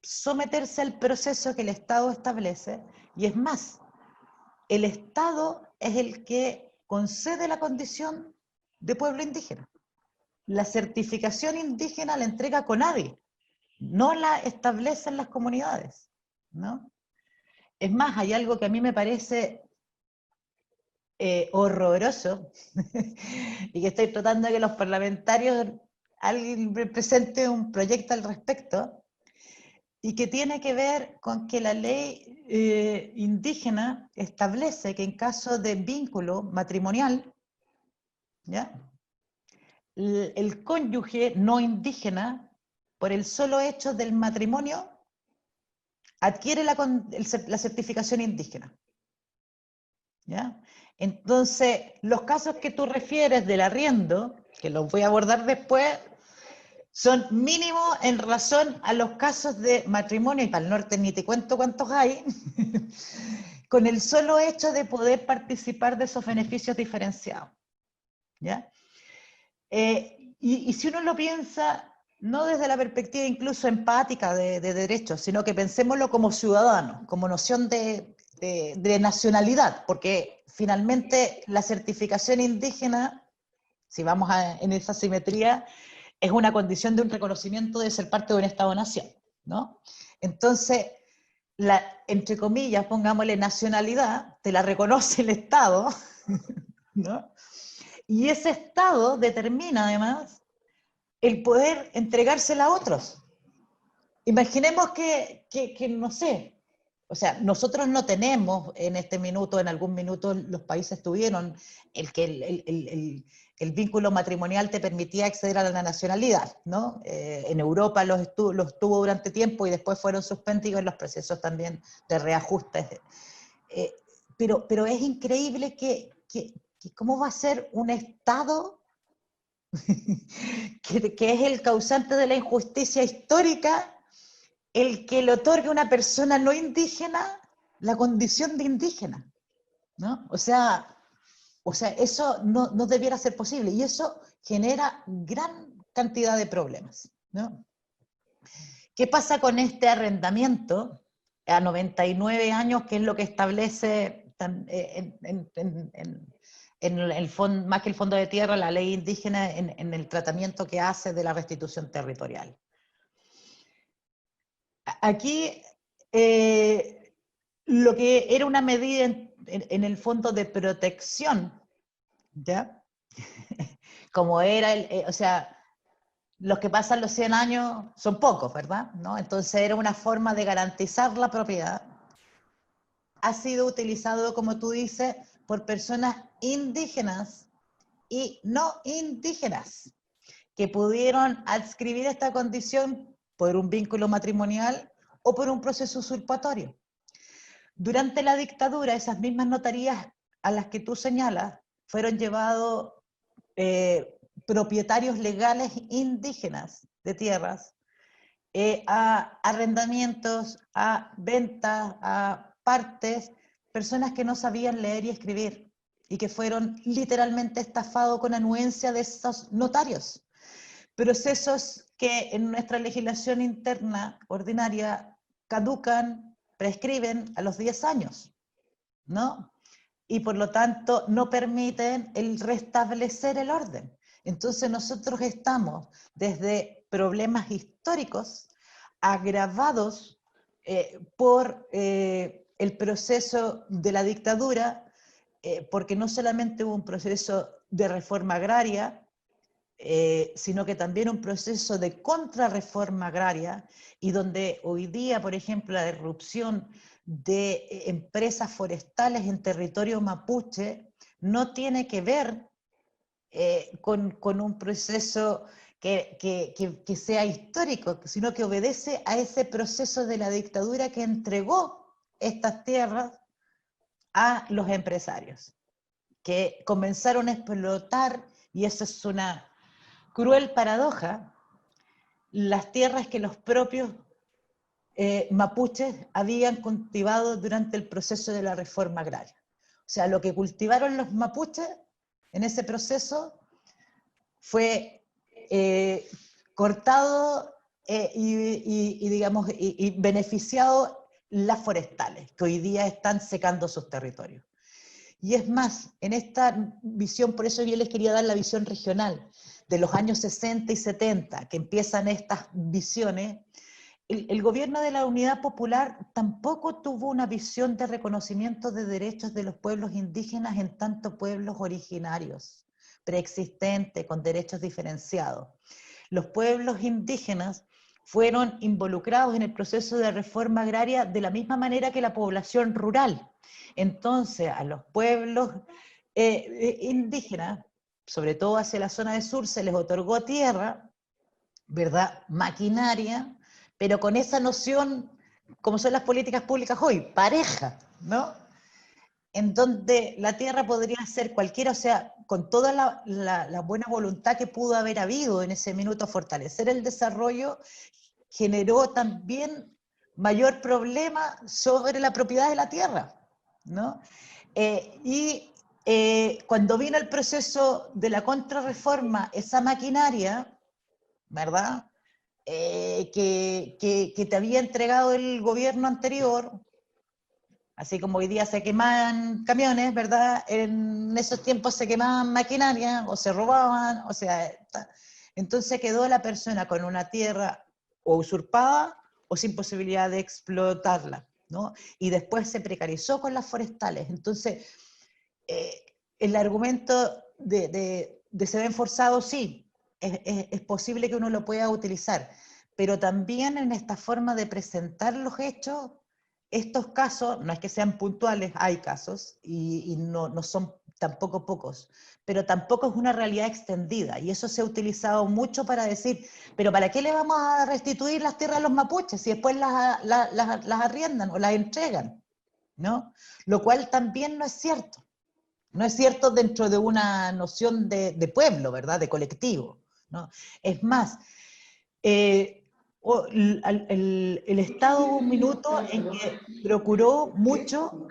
A: someterse al proceso que el Estado establece, y es más, el Estado es el que concede la condición de pueblo indígena. La certificación indígena la entrega CONADI, no la establecen las comunidades, ¿no? Es más, hay algo que a mí me parece horroroso, y que estoy tratando de que los parlamentarios, alguien presente un proyecto al respecto, y que tiene que ver con que la ley indígena establece que en caso de vínculo matrimonial, ¿ya? El cónyuge no indígena, por el solo hecho del matrimonio, adquiere la certificación indígena, ¿ya? Entonces, los casos que tú refieres del arriendo, que los voy a abordar después, son mínimos en razón a los casos de matrimonio, y para el norte ni te cuento cuántos hay, con el solo hecho de poder participar de esos beneficios diferenciados, ¿ya? Y si uno lo piensa, no desde la perspectiva incluso empática de derechos, sino que pensémoslo como ciudadanos, como noción de nacionalidad, porque finalmente la certificación indígena, si vamos en esa simetría, es una condición de un reconocimiento de ser parte de un Estado-nación, ¿no? Entonces, entre comillas, pongámosle nacionalidad, te la reconoce el Estado, ¿no? Y ese Estado determina además el poder entregársela a otros. Imaginemos que no sé, O sea, nosotros no tenemos en este minuto, en algún minuto los países tuvieron el vínculo matrimonial te permitía acceder a la nacionalidad, ¿no? En Europa los tuvo durante tiempo y después fueron suspendidos en los procesos también de reajuste. Pero es increíble que cómo va a ser un Estado que es el causante de la injusticia histórica el que le otorgue a una persona no indígena la condición de indígena, ¿no? O sea eso no debiera ser posible, y eso genera gran cantidad de problemas, ¿no? ¿Qué pasa con este arrendamiento a 99 años, que es lo que establece en el fondo, más que el Fondo de Tierra, la ley indígena en el tratamiento que hace de la restitución territorial? Aquí lo que era una medida en el fondo de protección, ¿ya? Como era, o sea, los que pasan los 100 años son pocos, ¿verdad? ¿No? Entonces era una forma de garantizar la propiedad. Ha sido utilizado, como tú dices, por personas indígenas y no indígenas, que pudieron adscribir esta condición por un vínculo matrimonial o por un proceso usurpatorio. Durante la dictadura, esas mismas notarías a las que tú señalas fueron llevados propietarios legales indígenas de tierras a arrendamientos, a ventas, a partes, personas que no sabían leer y escribir y que fueron literalmente estafados con anuencia de esos notarios. Procesos que en nuestra legislación interna ordinaria caducan, prescriben a los 10 años, ¿no? Y por lo tanto no permiten el restablecer el orden. Entonces nosotros estamos desde problemas históricos agravados por el proceso de la dictadura, porque no solamente hubo un proceso de reforma agraria, sino que también un proceso de contrarreforma agraria, y donde hoy día, por ejemplo, la irrupción de empresas forestales en territorio mapuche no tiene que ver con un proceso que sea histórico, sino que obedece a ese proceso de la dictadura que entregó estas tierras a los empresarios, que comenzaron a explotar, y eso es una cruel paradoja, las tierras que los propios mapuches habían cultivado durante el proceso de la reforma agraria. O sea, lo que cultivaron los mapuches en ese proceso fue cortado y beneficiado las forestales, que hoy día están secando sus territorios. Y es más, en esta visión, por eso yo les quería dar la visión regional, de los años 60 y 70, que empiezan estas visiones, el gobierno de la Unidad Popular tampoco tuvo una visión de reconocimiento de derechos de los pueblos indígenas en tanto pueblos originarios, preexistentes, con derechos diferenciados. Los pueblos indígenas fueron involucrados en el proceso de reforma agraria de la misma manera que la población rural. Entonces, a los pueblos indígenas, sobre todo hacia la zona del sur, se les otorgó tierra, ¿verdad? Maquinaria, pero con esa noción, como son las políticas públicas hoy, pareja, ¿no? En donde la tierra podría ser cualquiera, o sea, con toda la buena voluntad que pudo haber habido en ese minuto, fortalecer el desarrollo, generó también mayor problema sobre la propiedad de la tierra, ¿no? Cuando vino el proceso de la contrarreforma, esa maquinaria, ¿verdad?, que te había entregado el gobierno anterior, así como hoy día se quemaban camiones, ¿verdad?, en esos tiempos se quemaban maquinaria o se robaban, o sea, entonces quedó la persona con una tierra o usurpada o sin posibilidad de explotarla, ¿no? Y después se precarizó con las forestales. Entonces, el argumento de se ven forzados, sí, es posible que uno lo pueda utilizar, pero también en esta forma de presentar los hechos estos casos, no es que sean puntuales, hay casos, y no son tampoco pocos, pero tampoco es una realidad extendida, y eso se ha utilizado mucho para decir, pero ¿para qué le vamos a restituir las tierras a los mapuches si después las arriendan o las entregan? ¿No? Lo cual también no es cierto. No es cierto dentro de una noción de pueblo, ¿verdad? De colectivo, ¿no? Es más, el Estado hubo un minuto en que procuró mucho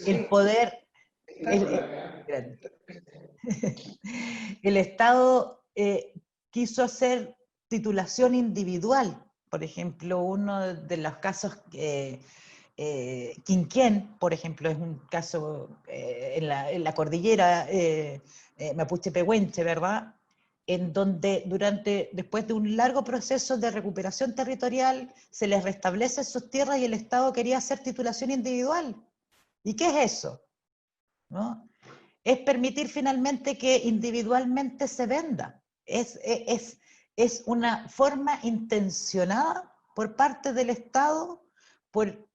A: el poder, el, el Estado quiso hacer titulación individual. Por ejemplo, uno de los casos, Quinquén, por ejemplo, es un caso en la cordillera Mapuche-Pehuenche, ¿verdad? En donde después de un largo proceso de recuperación territorial, se les restablece sus tierras y el Estado quería hacer titulación individual. ¿Y qué es eso? ¿No? Es permitir finalmente que individualmente se venda. Es una forma intencionada por parte del Estado por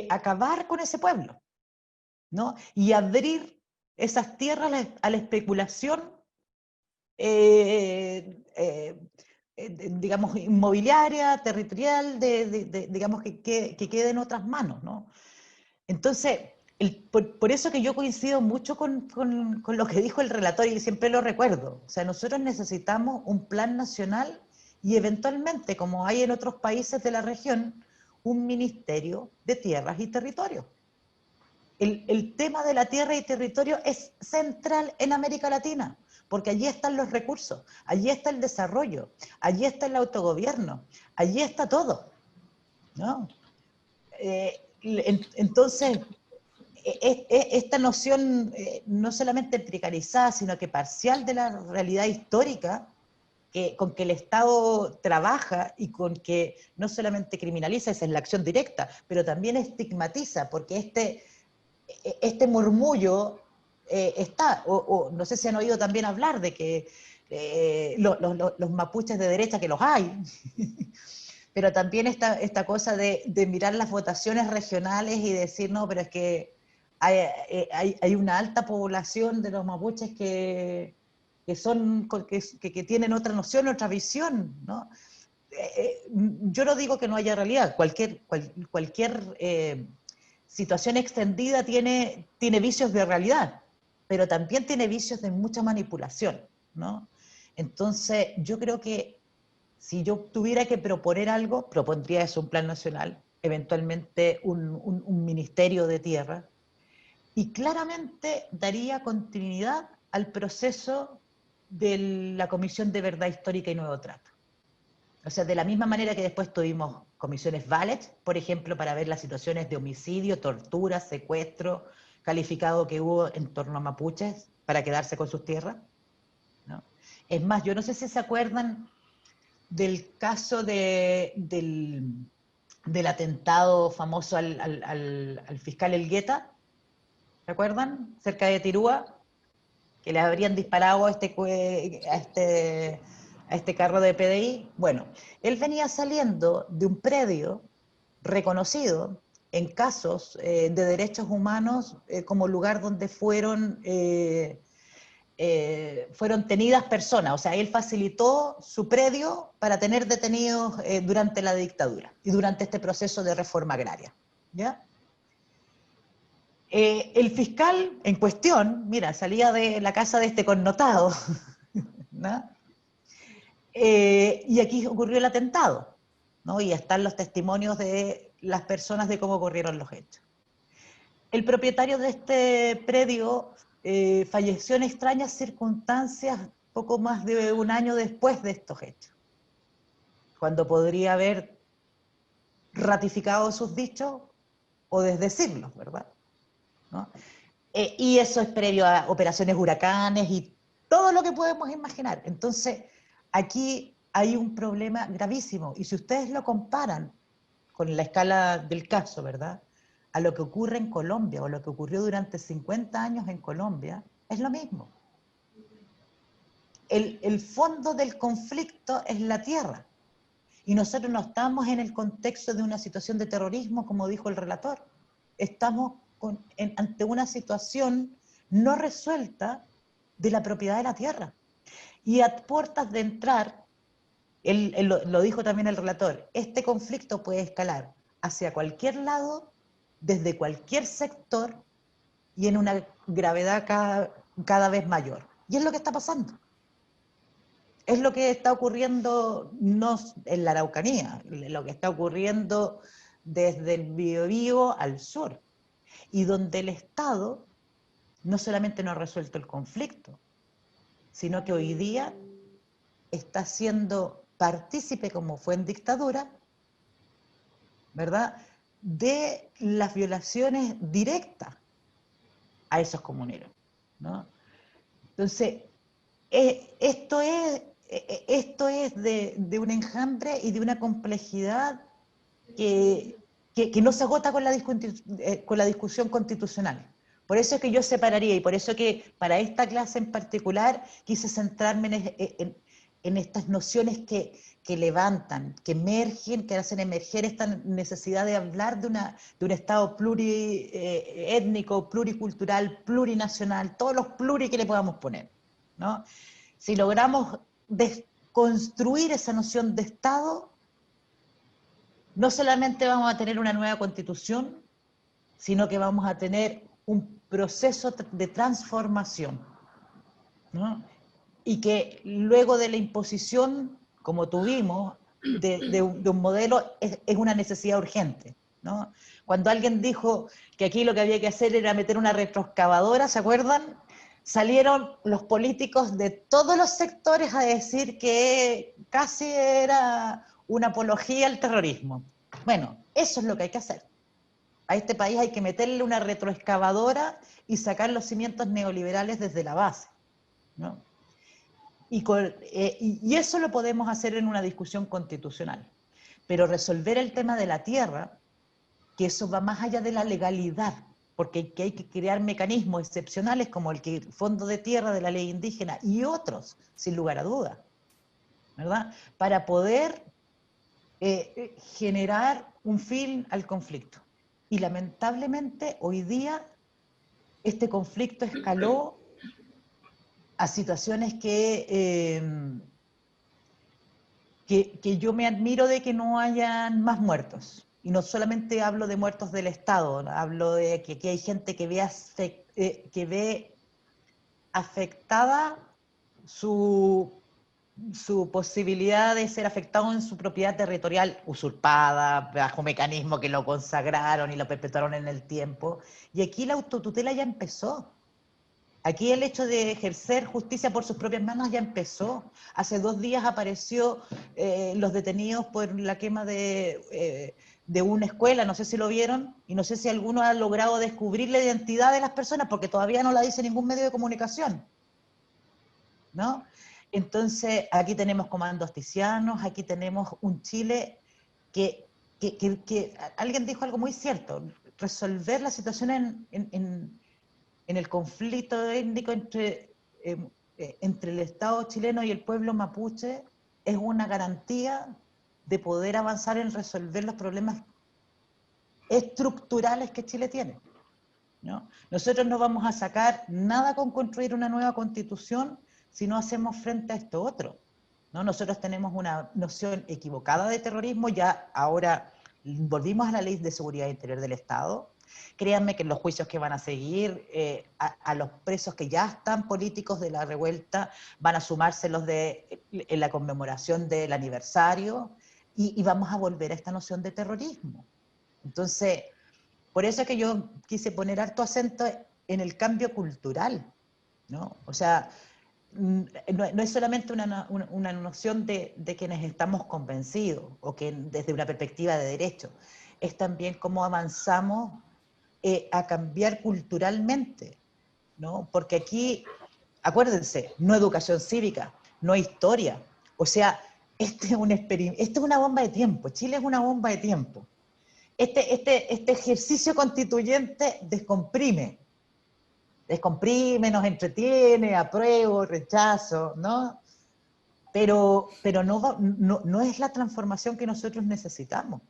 A: acabar con ese pueblo, ¿no? Y abrir esas tierras a la especulación, digamos, inmobiliaria, territorial, digamos, que quede en otras manos, ¿no? Entonces, por eso que yo coincido mucho con lo que dijo el relator y siempre lo recuerdo. O sea, nosotros necesitamos un plan nacional y eventualmente, como hay en otros países de la región, un ministerio de tierras y territorios. El tema de la tierra y territorio es central en América Latina, porque allí están los recursos, allí está el desarrollo, allí está el autogobierno, allí está todo, ¿no? Entonces, esta noción no solamente precarizada, sino que parcial de la realidad histórica, con que el Estado trabaja y con que no solamente criminaliza, esa es la acción directa, pero también estigmatiza, porque este murmullo está, o no sé si han oído también hablar de que los mapuches de derecha, que los hay, pero también esta cosa de mirar las votaciones regionales y decir, no, pero es que hay una alta población de los mapuches que tienen otra noción, otra visión, ¿no? Yo no digo que no haya realidad, cualquier situación extendida tiene vicios de realidad, pero también tiene vicios de mucha manipulación, ¿no? Entonces, yo creo que si yo tuviera que proponer algo, propondría eso, un plan nacional, eventualmente un ministerio de tierra, y claramente daría continuidad al proceso de la Comisión de Verdad Histórica y Nuevo Trato. O sea, de la misma manera que después tuvimos comisiones Valech, por ejemplo, para ver las situaciones de homicidio, tortura, secuestro, calificado que hubo en torno a mapuches para quedarse con sus tierras, ¿no? Es más, yo no sé si se acuerdan del caso del atentado famoso al fiscal Elgueta, ¿se acuerdan? Cerca de Tirúa, que le habrían disparado a este carro de PDI. Bueno, él venía saliendo de un predio reconocido en casos de derechos humanos como lugar donde fueron tenidas personas. O sea, él facilitó su predio para tener detenidos durante la dictadura y durante este proceso de reforma agraria, ¿ya? El fiscal en cuestión, mira, salía de la casa de este connotado, ¿no? Y aquí ocurrió el atentado, ¿no? Y están los testimonios de las personas de cómo ocurrieron los hechos. El propietario de este predio falleció en extrañas circunstancias poco más de un año después de estos hechos, cuando podría haber ratificado sus dichos o desdecirlos, ¿verdad? ¿No? Y eso es previo a operaciones huracanes y todo lo que podemos imaginar. Entonces, aquí hay un problema gravísimo, y si ustedes lo comparan con la escala del caso, ¿verdad?, a lo que ocurre en Colombia o lo que ocurrió durante 50 años en Colombia, es lo mismo. El fondo del conflicto es la tierra. Y nosotros no estamos en el contexto de una situación de terrorismo, como dijo el relator. Estamos ante una situación no resuelta de la propiedad de la tierra. Y a puertas de entrar, lo dijo también el relator, este conflicto puede escalar hacia cualquier lado, desde cualquier sector, y en una gravedad cada vez mayor. Y es lo que está pasando. Es lo que está ocurriendo no en la Araucanía, lo que está ocurriendo desde el Biobío al sur, y donde el Estado no solamente no ha resuelto el conflicto, sino que hoy día está siendo partícipe, como fue en dictadura, ¿verdad?, de las violaciones directas a esos comuneros, ¿no? Entonces, esto es de un enjambre y de una complejidad que no se agota con la discusión constitucional. Por eso es que yo separaría, y por eso que para esta clase en particular quise centrarme en estas nociones que levantan, que emergen, que hacen emerger esta necesidad de hablar de un Estado pluriétnico, pluricultural, plurinacional, todos los pluri que le podamos poner, ¿no? Si logramos desconstruir esa noción de Estado, no solamente vamos a tener una nueva constitución, sino que vamos a tener un proceso de transformación, ¿no? Y que luego de la imposición, como tuvimos, de un modelo, es una necesidad urgente, ¿no? Cuando alguien dijo que aquí lo que había que hacer era meter una retroexcavadora, ¿se acuerdan? Salieron los políticos de todos los sectores a decir que casi era una apología al terrorismo. Bueno, eso es lo que hay que hacer. A este país hay que meterle una retroexcavadora y sacar los cimientos neoliberales desde la base, ¿no? Y eso lo podemos hacer en una discusión constitucional. Pero resolver el tema de la tierra, que eso va más allá de la legalidad, porque hay que crear mecanismos excepcionales como el Fondo de Tierra de la Ley Indígena y otros, sin lugar a dudas, ¿verdad?, para poder generar un fin al conflicto. Y lamentablemente hoy día este conflicto escaló a situaciones que yo me admiro de que no hayan más muertos. Y no solamente hablo de muertos del Estado, hablo de que aquí hay gente que ve afectada su posibilidad de ser afectado en su propiedad territorial usurpada, bajo mecanismos que lo consagraron y lo perpetuaron en el tiempo. Y aquí la autotutela ya empezó. Aquí el hecho de ejercer justicia por sus propias manos ya empezó. Hace 2 días apareció los detenidos por la quema de una escuela, no sé si lo vieron, y no sé si alguno ha logrado descubrir la identidad de las personas, porque todavía no la dice ningún medio de comunicación, ¿no? Entonces, aquí tenemos comandos asticianos, aquí tenemos un Chile que alguien dijo algo muy cierto, resolver la situación en el conflicto étnico entre el Estado chileno y el pueblo mapuche es una garantía de poder avanzar en resolver los problemas estructurales que Chile tiene, ¿no? Nosotros no vamos a sacar nada con construir una nueva constitución si no hacemos frente a esto otro, ¿no? Nosotros tenemos una noción equivocada de terrorismo, ya ahora volvimos a la Ley de Seguridad Interior del Estado. Créanme que en los juicios que van a seguir, a los presos que ya están políticos de la revuelta, van a sumarse los en la conmemoración del aniversario, y vamos a volver a esta noción de terrorismo. Entonces, por eso es que yo quise poner harto acento en el cambio cultural, ¿no? O sea, no es solamente una noción de quienes estamos convencidos, o que desde una perspectiva de derecho, es también cómo avanzamos a cambiar culturalmente, ¿no? Porque aquí, acuérdense, no educación cívica, no historia. O sea, este es una bomba de tiempo. Chile es una bomba de tiempo. Este ejercicio constituyente descomprime, nos entretiene, apruebo, rechazo, ¿no? pero no es la transformación que nosotros necesitamos.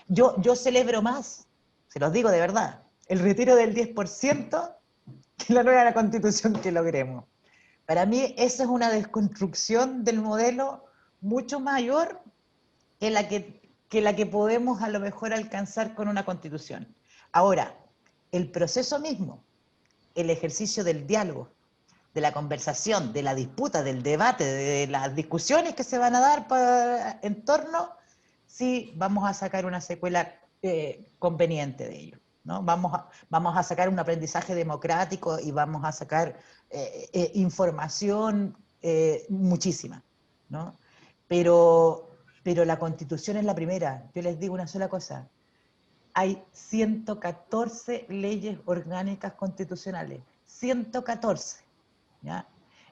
A: Yo celebro más, se los digo de verdad, el retiro del 10% que la nueva constitución que logremos. Para mí esa es una desconstrucción del modelo mucho mayor que la que podemos a lo mejor alcanzar con una constitución. Ahora, el proceso mismo, el ejercicio del diálogo, de la conversación, de la disputa, del debate, de las discusiones que se van a dar en torno, sí vamos a sacar una secuela conveniente de ello, ¿no? Vamos a sacar un aprendizaje democrático y vamos a sacar información muchísima, ¿no? Pero la Constitución es la primera. Yo les digo una sola cosa. Hay 114 leyes orgánicas constitucionales. 114. ¿Ya?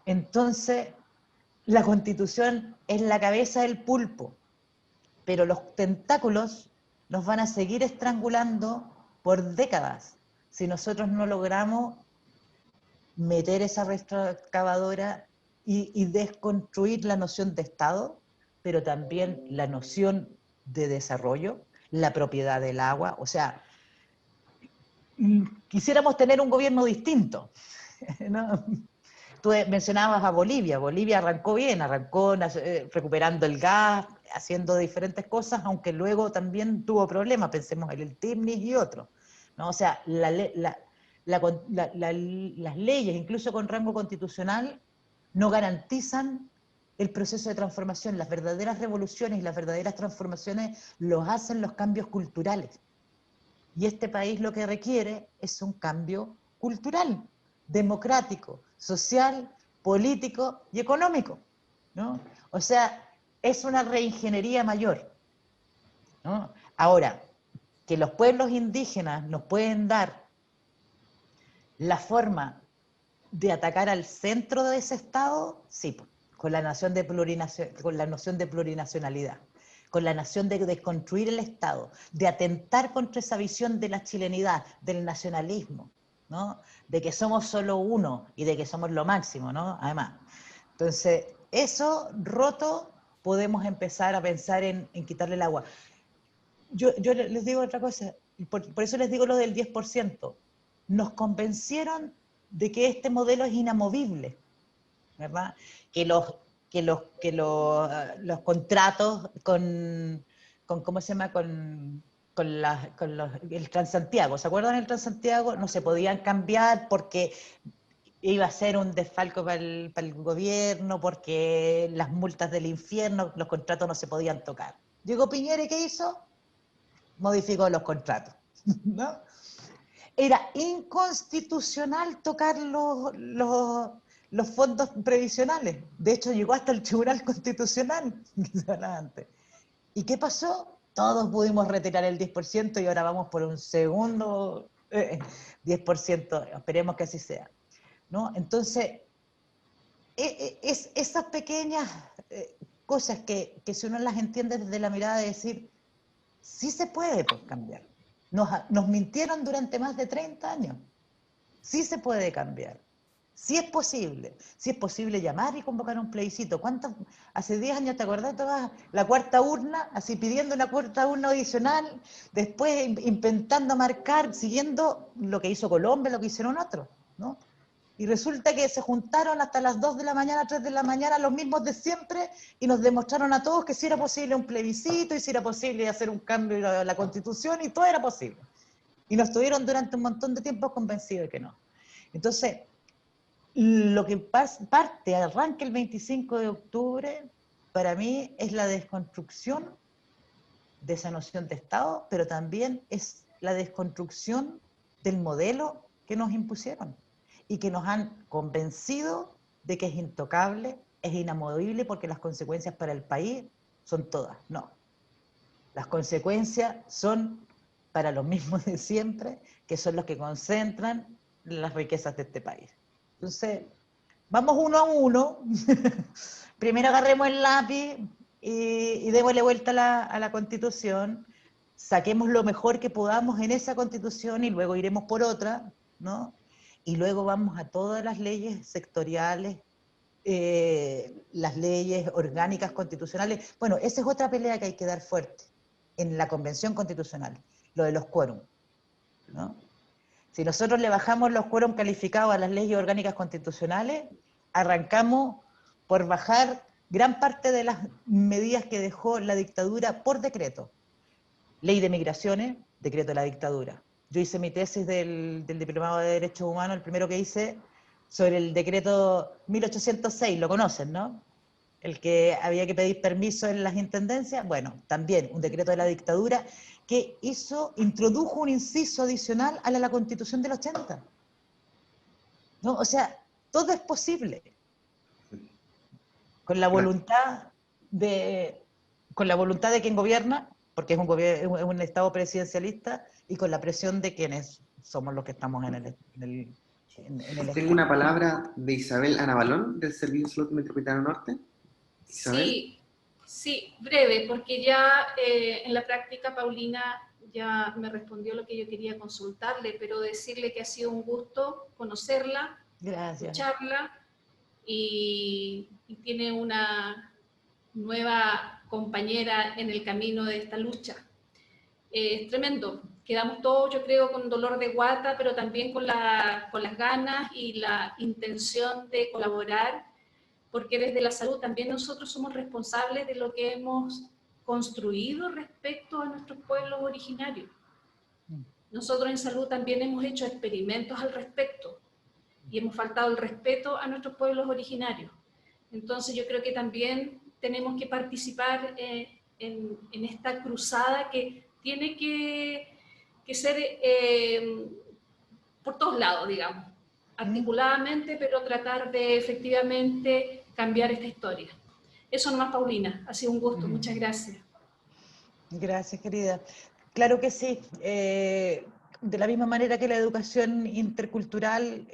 A: Entonces, la Constitución es la cabeza del pulpo, pero los tentáculos nos van a seguir estrangulando por décadas si nosotros no logramos meter esa retroexcavadora y desconstruir la noción de Estado, pero también la noción de desarrollo, la propiedad del agua. O sea, quisiéramos tener un gobierno distinto, ¿no? Tú mencionabas a Bolivia. Bolivia arrancó bien, arrancó recuperando el gas, haciendo diferentes cosas, aunque luego también tuvo problemas, pensemos en el TIMNIS y otros, ¿no? O sea, las leyes, incluso con rango constitucional, no garantizan el proceso de transformación. Las verdaderas revoluciones y las verdaderas transformaciones los hacen los cambios culturales. Y este país lo que requiere es un cambio cultural, democrático, social, político y económico, ¿no? O sea, es una reingeniería mayor, ¿no? Ahora, que los pueblos indígenas nos pueden dar la forma de atacar al centro de ese Estado, sí, con la noción de plurinacionalidad, con la noción de desconstruir el Estado, de atentar contra esa visión de la chilenidad, del nacionalismo, ¿no? De que somos solo uno y de que somos lo máximo, ¿no? Además. Entonces, eso roto, podemos empezar a pensar en quitarle el agua. Yo les digo otra cosa, por eso les digo lo del 10%. Nos convencieron de que este modelo es inamovible, ¿verdad? Que los contratos con ¿cómo se llama? Con el Transantiago, ¿se acuerdan del Transantiago? No se podían cambiar porque iba a ser un desfalco para el gobierno, porque las multas del infierno, los contratos no se podían tocar. Llegó Piñera y ¿qué hizo? Modificó los contratos, ¿no? Era inconstitucional tocar los fondos previsionales. De hecho, llegó hasta el Tribunal Constitucional. ¿Y qué pasó? Todos pudimos retirar el 10% y ahora vamos por un segundo 10%. Esperemos que así sea, ¿no? Entonces, esas pequeñas cosas que si uno las entiende desde la mirada de decir, sí se puede cambiar. Nos mintieron durante más de 30 años. Sí se puede cambiar. Sí es posible llamar y convocar un plebiscito. Hace 10 años, ¿te acordás? Toda la cuarta urna, así pidiendo una cuarta urna adicional, después intentando marcar, siguiendo lo que hizo Colombia, lo que hicieron otros, ¿no? Y resulta que se juntaron hasta las 2 de la mañana, 3 de la mañana, los mismos de siempre, y nos demostraron a todos que sí era posible un plebiscito, y sí era posible hacer un cambio en la Constitución, y todo era posible. Y nos tuvieron durante un montón de tiempo convencidos de que no. Entonces, lo que arranca el 25 de octubre, para mí es la desconstrucción de esa noción de Estado, pero también es la desconstrucción del modelo que nos impusieron y que nos han convencido de que es intocable, es inamovible, porque las consecuencias para el país son todas. No. Las consecuencias son para los mismos de siempre, que son los que concentran las riquezas de este país. Entonces, vamos uno a uno. Primero agarremos el lápiz y démosle vuelta a la Constitución, saquemos lo mejor que podamos en esa Constitución y luego iremos por otra, ¿no? Y luego vamos a todas las leyes sectoriales las leyes orgánicas constitucionales. Bueno, esa es otra pelea que hay que dar fuerte en la Convención Constitucional, lo de los quórum, ¿no? Si nosotros le bajamos los quórum calificados a las leyes orgánicas constitucionales, arrancamos por bajar gran parte de las medidas que dejó la dictadura por decreto. Ley de migraciones, decreto de la dictadura. Yo hice mi tesis del Diplomado de Derechos Humanos, el primero que hice, sobre el decreto 1806, lo conocen, ¿no? El que había que pedir permiso en las intendencias, bueno, también un decreto de la dictadura que introdujo un inciso adicional a la Constitución del 80. ¿No? O sea, todo es posible. Con la voluntad de quien gobierna, porque es un Estado presidencialista, y con la presión de quienes somos los que estamos en el
B: Tengo
A: Estado.
B: una palabra de Isabel Anabalón, del Servicio de Salud Metropolitano Norte. Isabel.
D: Sí, breve, porque ya en la práctica Paulina ya me respondió lo que yo quería consultarle, pero decirle que ha sido un gusto conocerla,
A: Gracias.
D: escucharla, y tiene una nueva compañera en el camino de esta lucha. Es tremendo. Quedamos todos, yo creo, con dolor de guata, pero también con las ganas y la intención de colaborar, porque desde la salud también nosotros somos responsables de lo que hemos construido respecto a nuestros pueblos originarios. Nosotros en salud también hemos hecho experimentos al respecto y hemos faltado el respeto a nuestros pueblos originarios. Entonces yo creo que también tenemos que participar en esta cruzada que tiene que ser por todos lados, digamos, articuladamente, pero tratar de efectivamente cambiar esta historia. Eso nomás, Paulina. Ha sido un gusto. Muchas gracias.
A: Gracias, querida. Claro que sí. De la misma manera que la educación intercultural,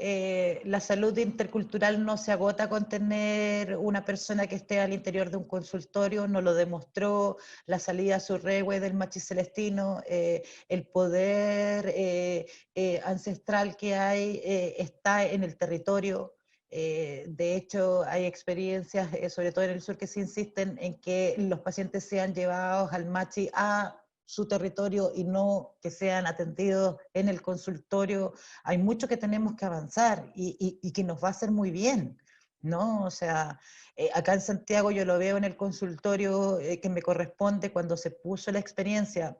A: la salud intercultural no se agota con tener una persona que esté al interior de un consultorio, nos lo demostró la salida a Surrehue del Machis Celestino, el poder ancestral que hay está en el territorio. De hecho, hay experiencias, sobre todo en el sur, que se insisten en que los pacientes sean llevados al Machi a su territorio y no que sean atendidos en el consultorio. Hay mucho que tenemos que avanzar y que nos va a hacer muy bien, ¿no? O sea, acá en Santiago yo lo veo en el consultorio que me corresponde cuando se puso la experiencia,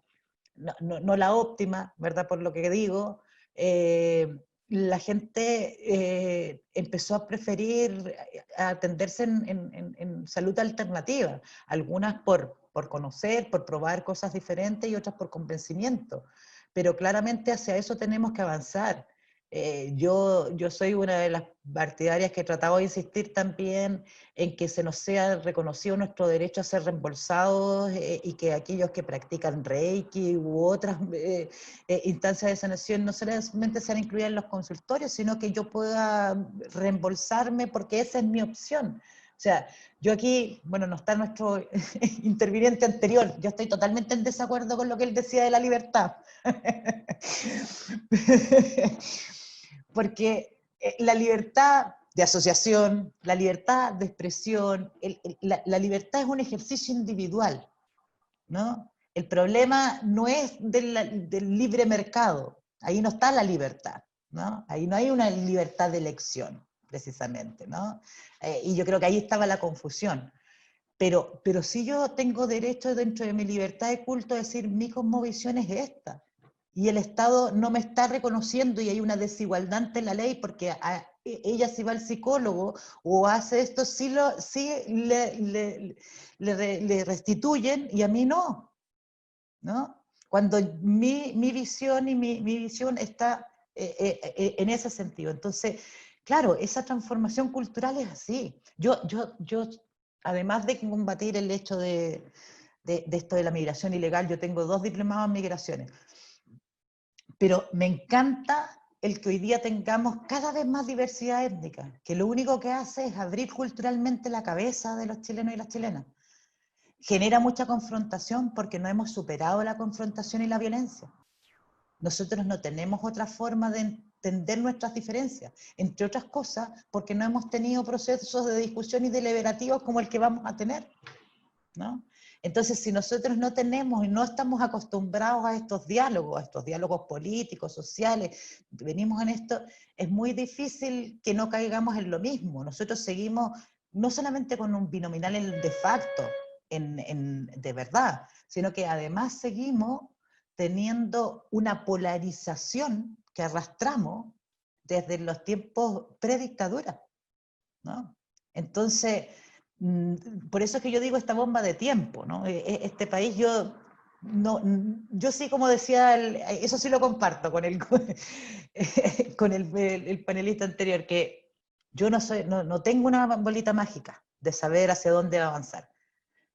A: no la óptima, ¿verdad? Por lo que digo, la gente empezó a preferir atenderse en salud alternativa, algunas por conocer, por probar cosas diferentes y otras por convencimiento. Pero claramente hacia eso tenemos que avanzar. Yo soy una de las partidarias que he tratado de insistir también en que se nos sea reconocido nuestro derecho a ser reembolsados y que aquellos que practican Reiki u otras instancias de sanación no solamente sean incluidas en los consultorios, sino que yo pueda reembolsarme porque esa es mi opción. O sea, yo aquí, bueno, no está nuestro interviniente anterior, yo estoy totalmente en desacuerdo con lo que él decía de la libertad. Porque la libertad de asociación, la libertad de expresión, la libertad es un ejercicio individual, ¿no? El problema no es del libre mercado, ahí no está la libertad, ¿no? Ahí no hay una libertad de elección, precisamente, ¿no? Y yo creo que ahí estaba la confusión. Pero sí yo tengo derecho dentro de mi libertad de culto a decir, mi cosmovisión es esta. Y el Estado no me está reconociendo y hay una desigualdad en la ley porque ella si va al psicólogo o hace esto, sí le restituyen y a mí no, ¿no? Cuando mi visión y mi visión está en ese sentido. Entonces, claro, esa transformación cultural es así. Yo además de combatir el hecho de esto de la migración ilegal, yo tengo 2 diplomados en migraciones. Pero me encanta el que hoy día tengamos cada vez más diversidad étnica, que lo único que hace es abrir culturalmente la cabeza de los chilenos y las chilenas. Genera mucha confrontación porque no hemos superado la confrontación y la violencia. Nosotros no tenemos otra forma de entender nuestras diferencias, entre otras cosas, porque no hemos tenido procesos de discusión y deliberativos como el que vamos a tener, ¿no? Entonces, si nosotros no tenemos y no estamos acostumbrados a estos diálogos políticos, sociales, venimos en esto, es muy difícil que no caigamos en lo mismo. Nosotros seguimos no solamente con un binominal de facto, de verdad, sino que además seguimos teniendo una polarización que arrastramos desde los tiempos predictadura, ¿no? Entonces, por eso es que yo digo esta bomba de tiempo, ¿no? Este país, yo sí, como decía, eso sí lo comparto con con el panelista anterior, que yo no tengo una bolita mágica de saber hacia dónde avanzar,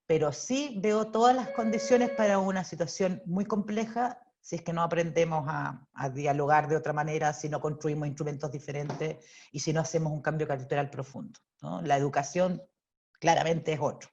A: pero sí veo todas las condiciones para una situación muy compleja si es que no aprendemos a dialogar de otra manera, si no construimos instrumentos diferentes y si no hacemos un cambio cultural profundo, ¿no? La educación claramente es otro.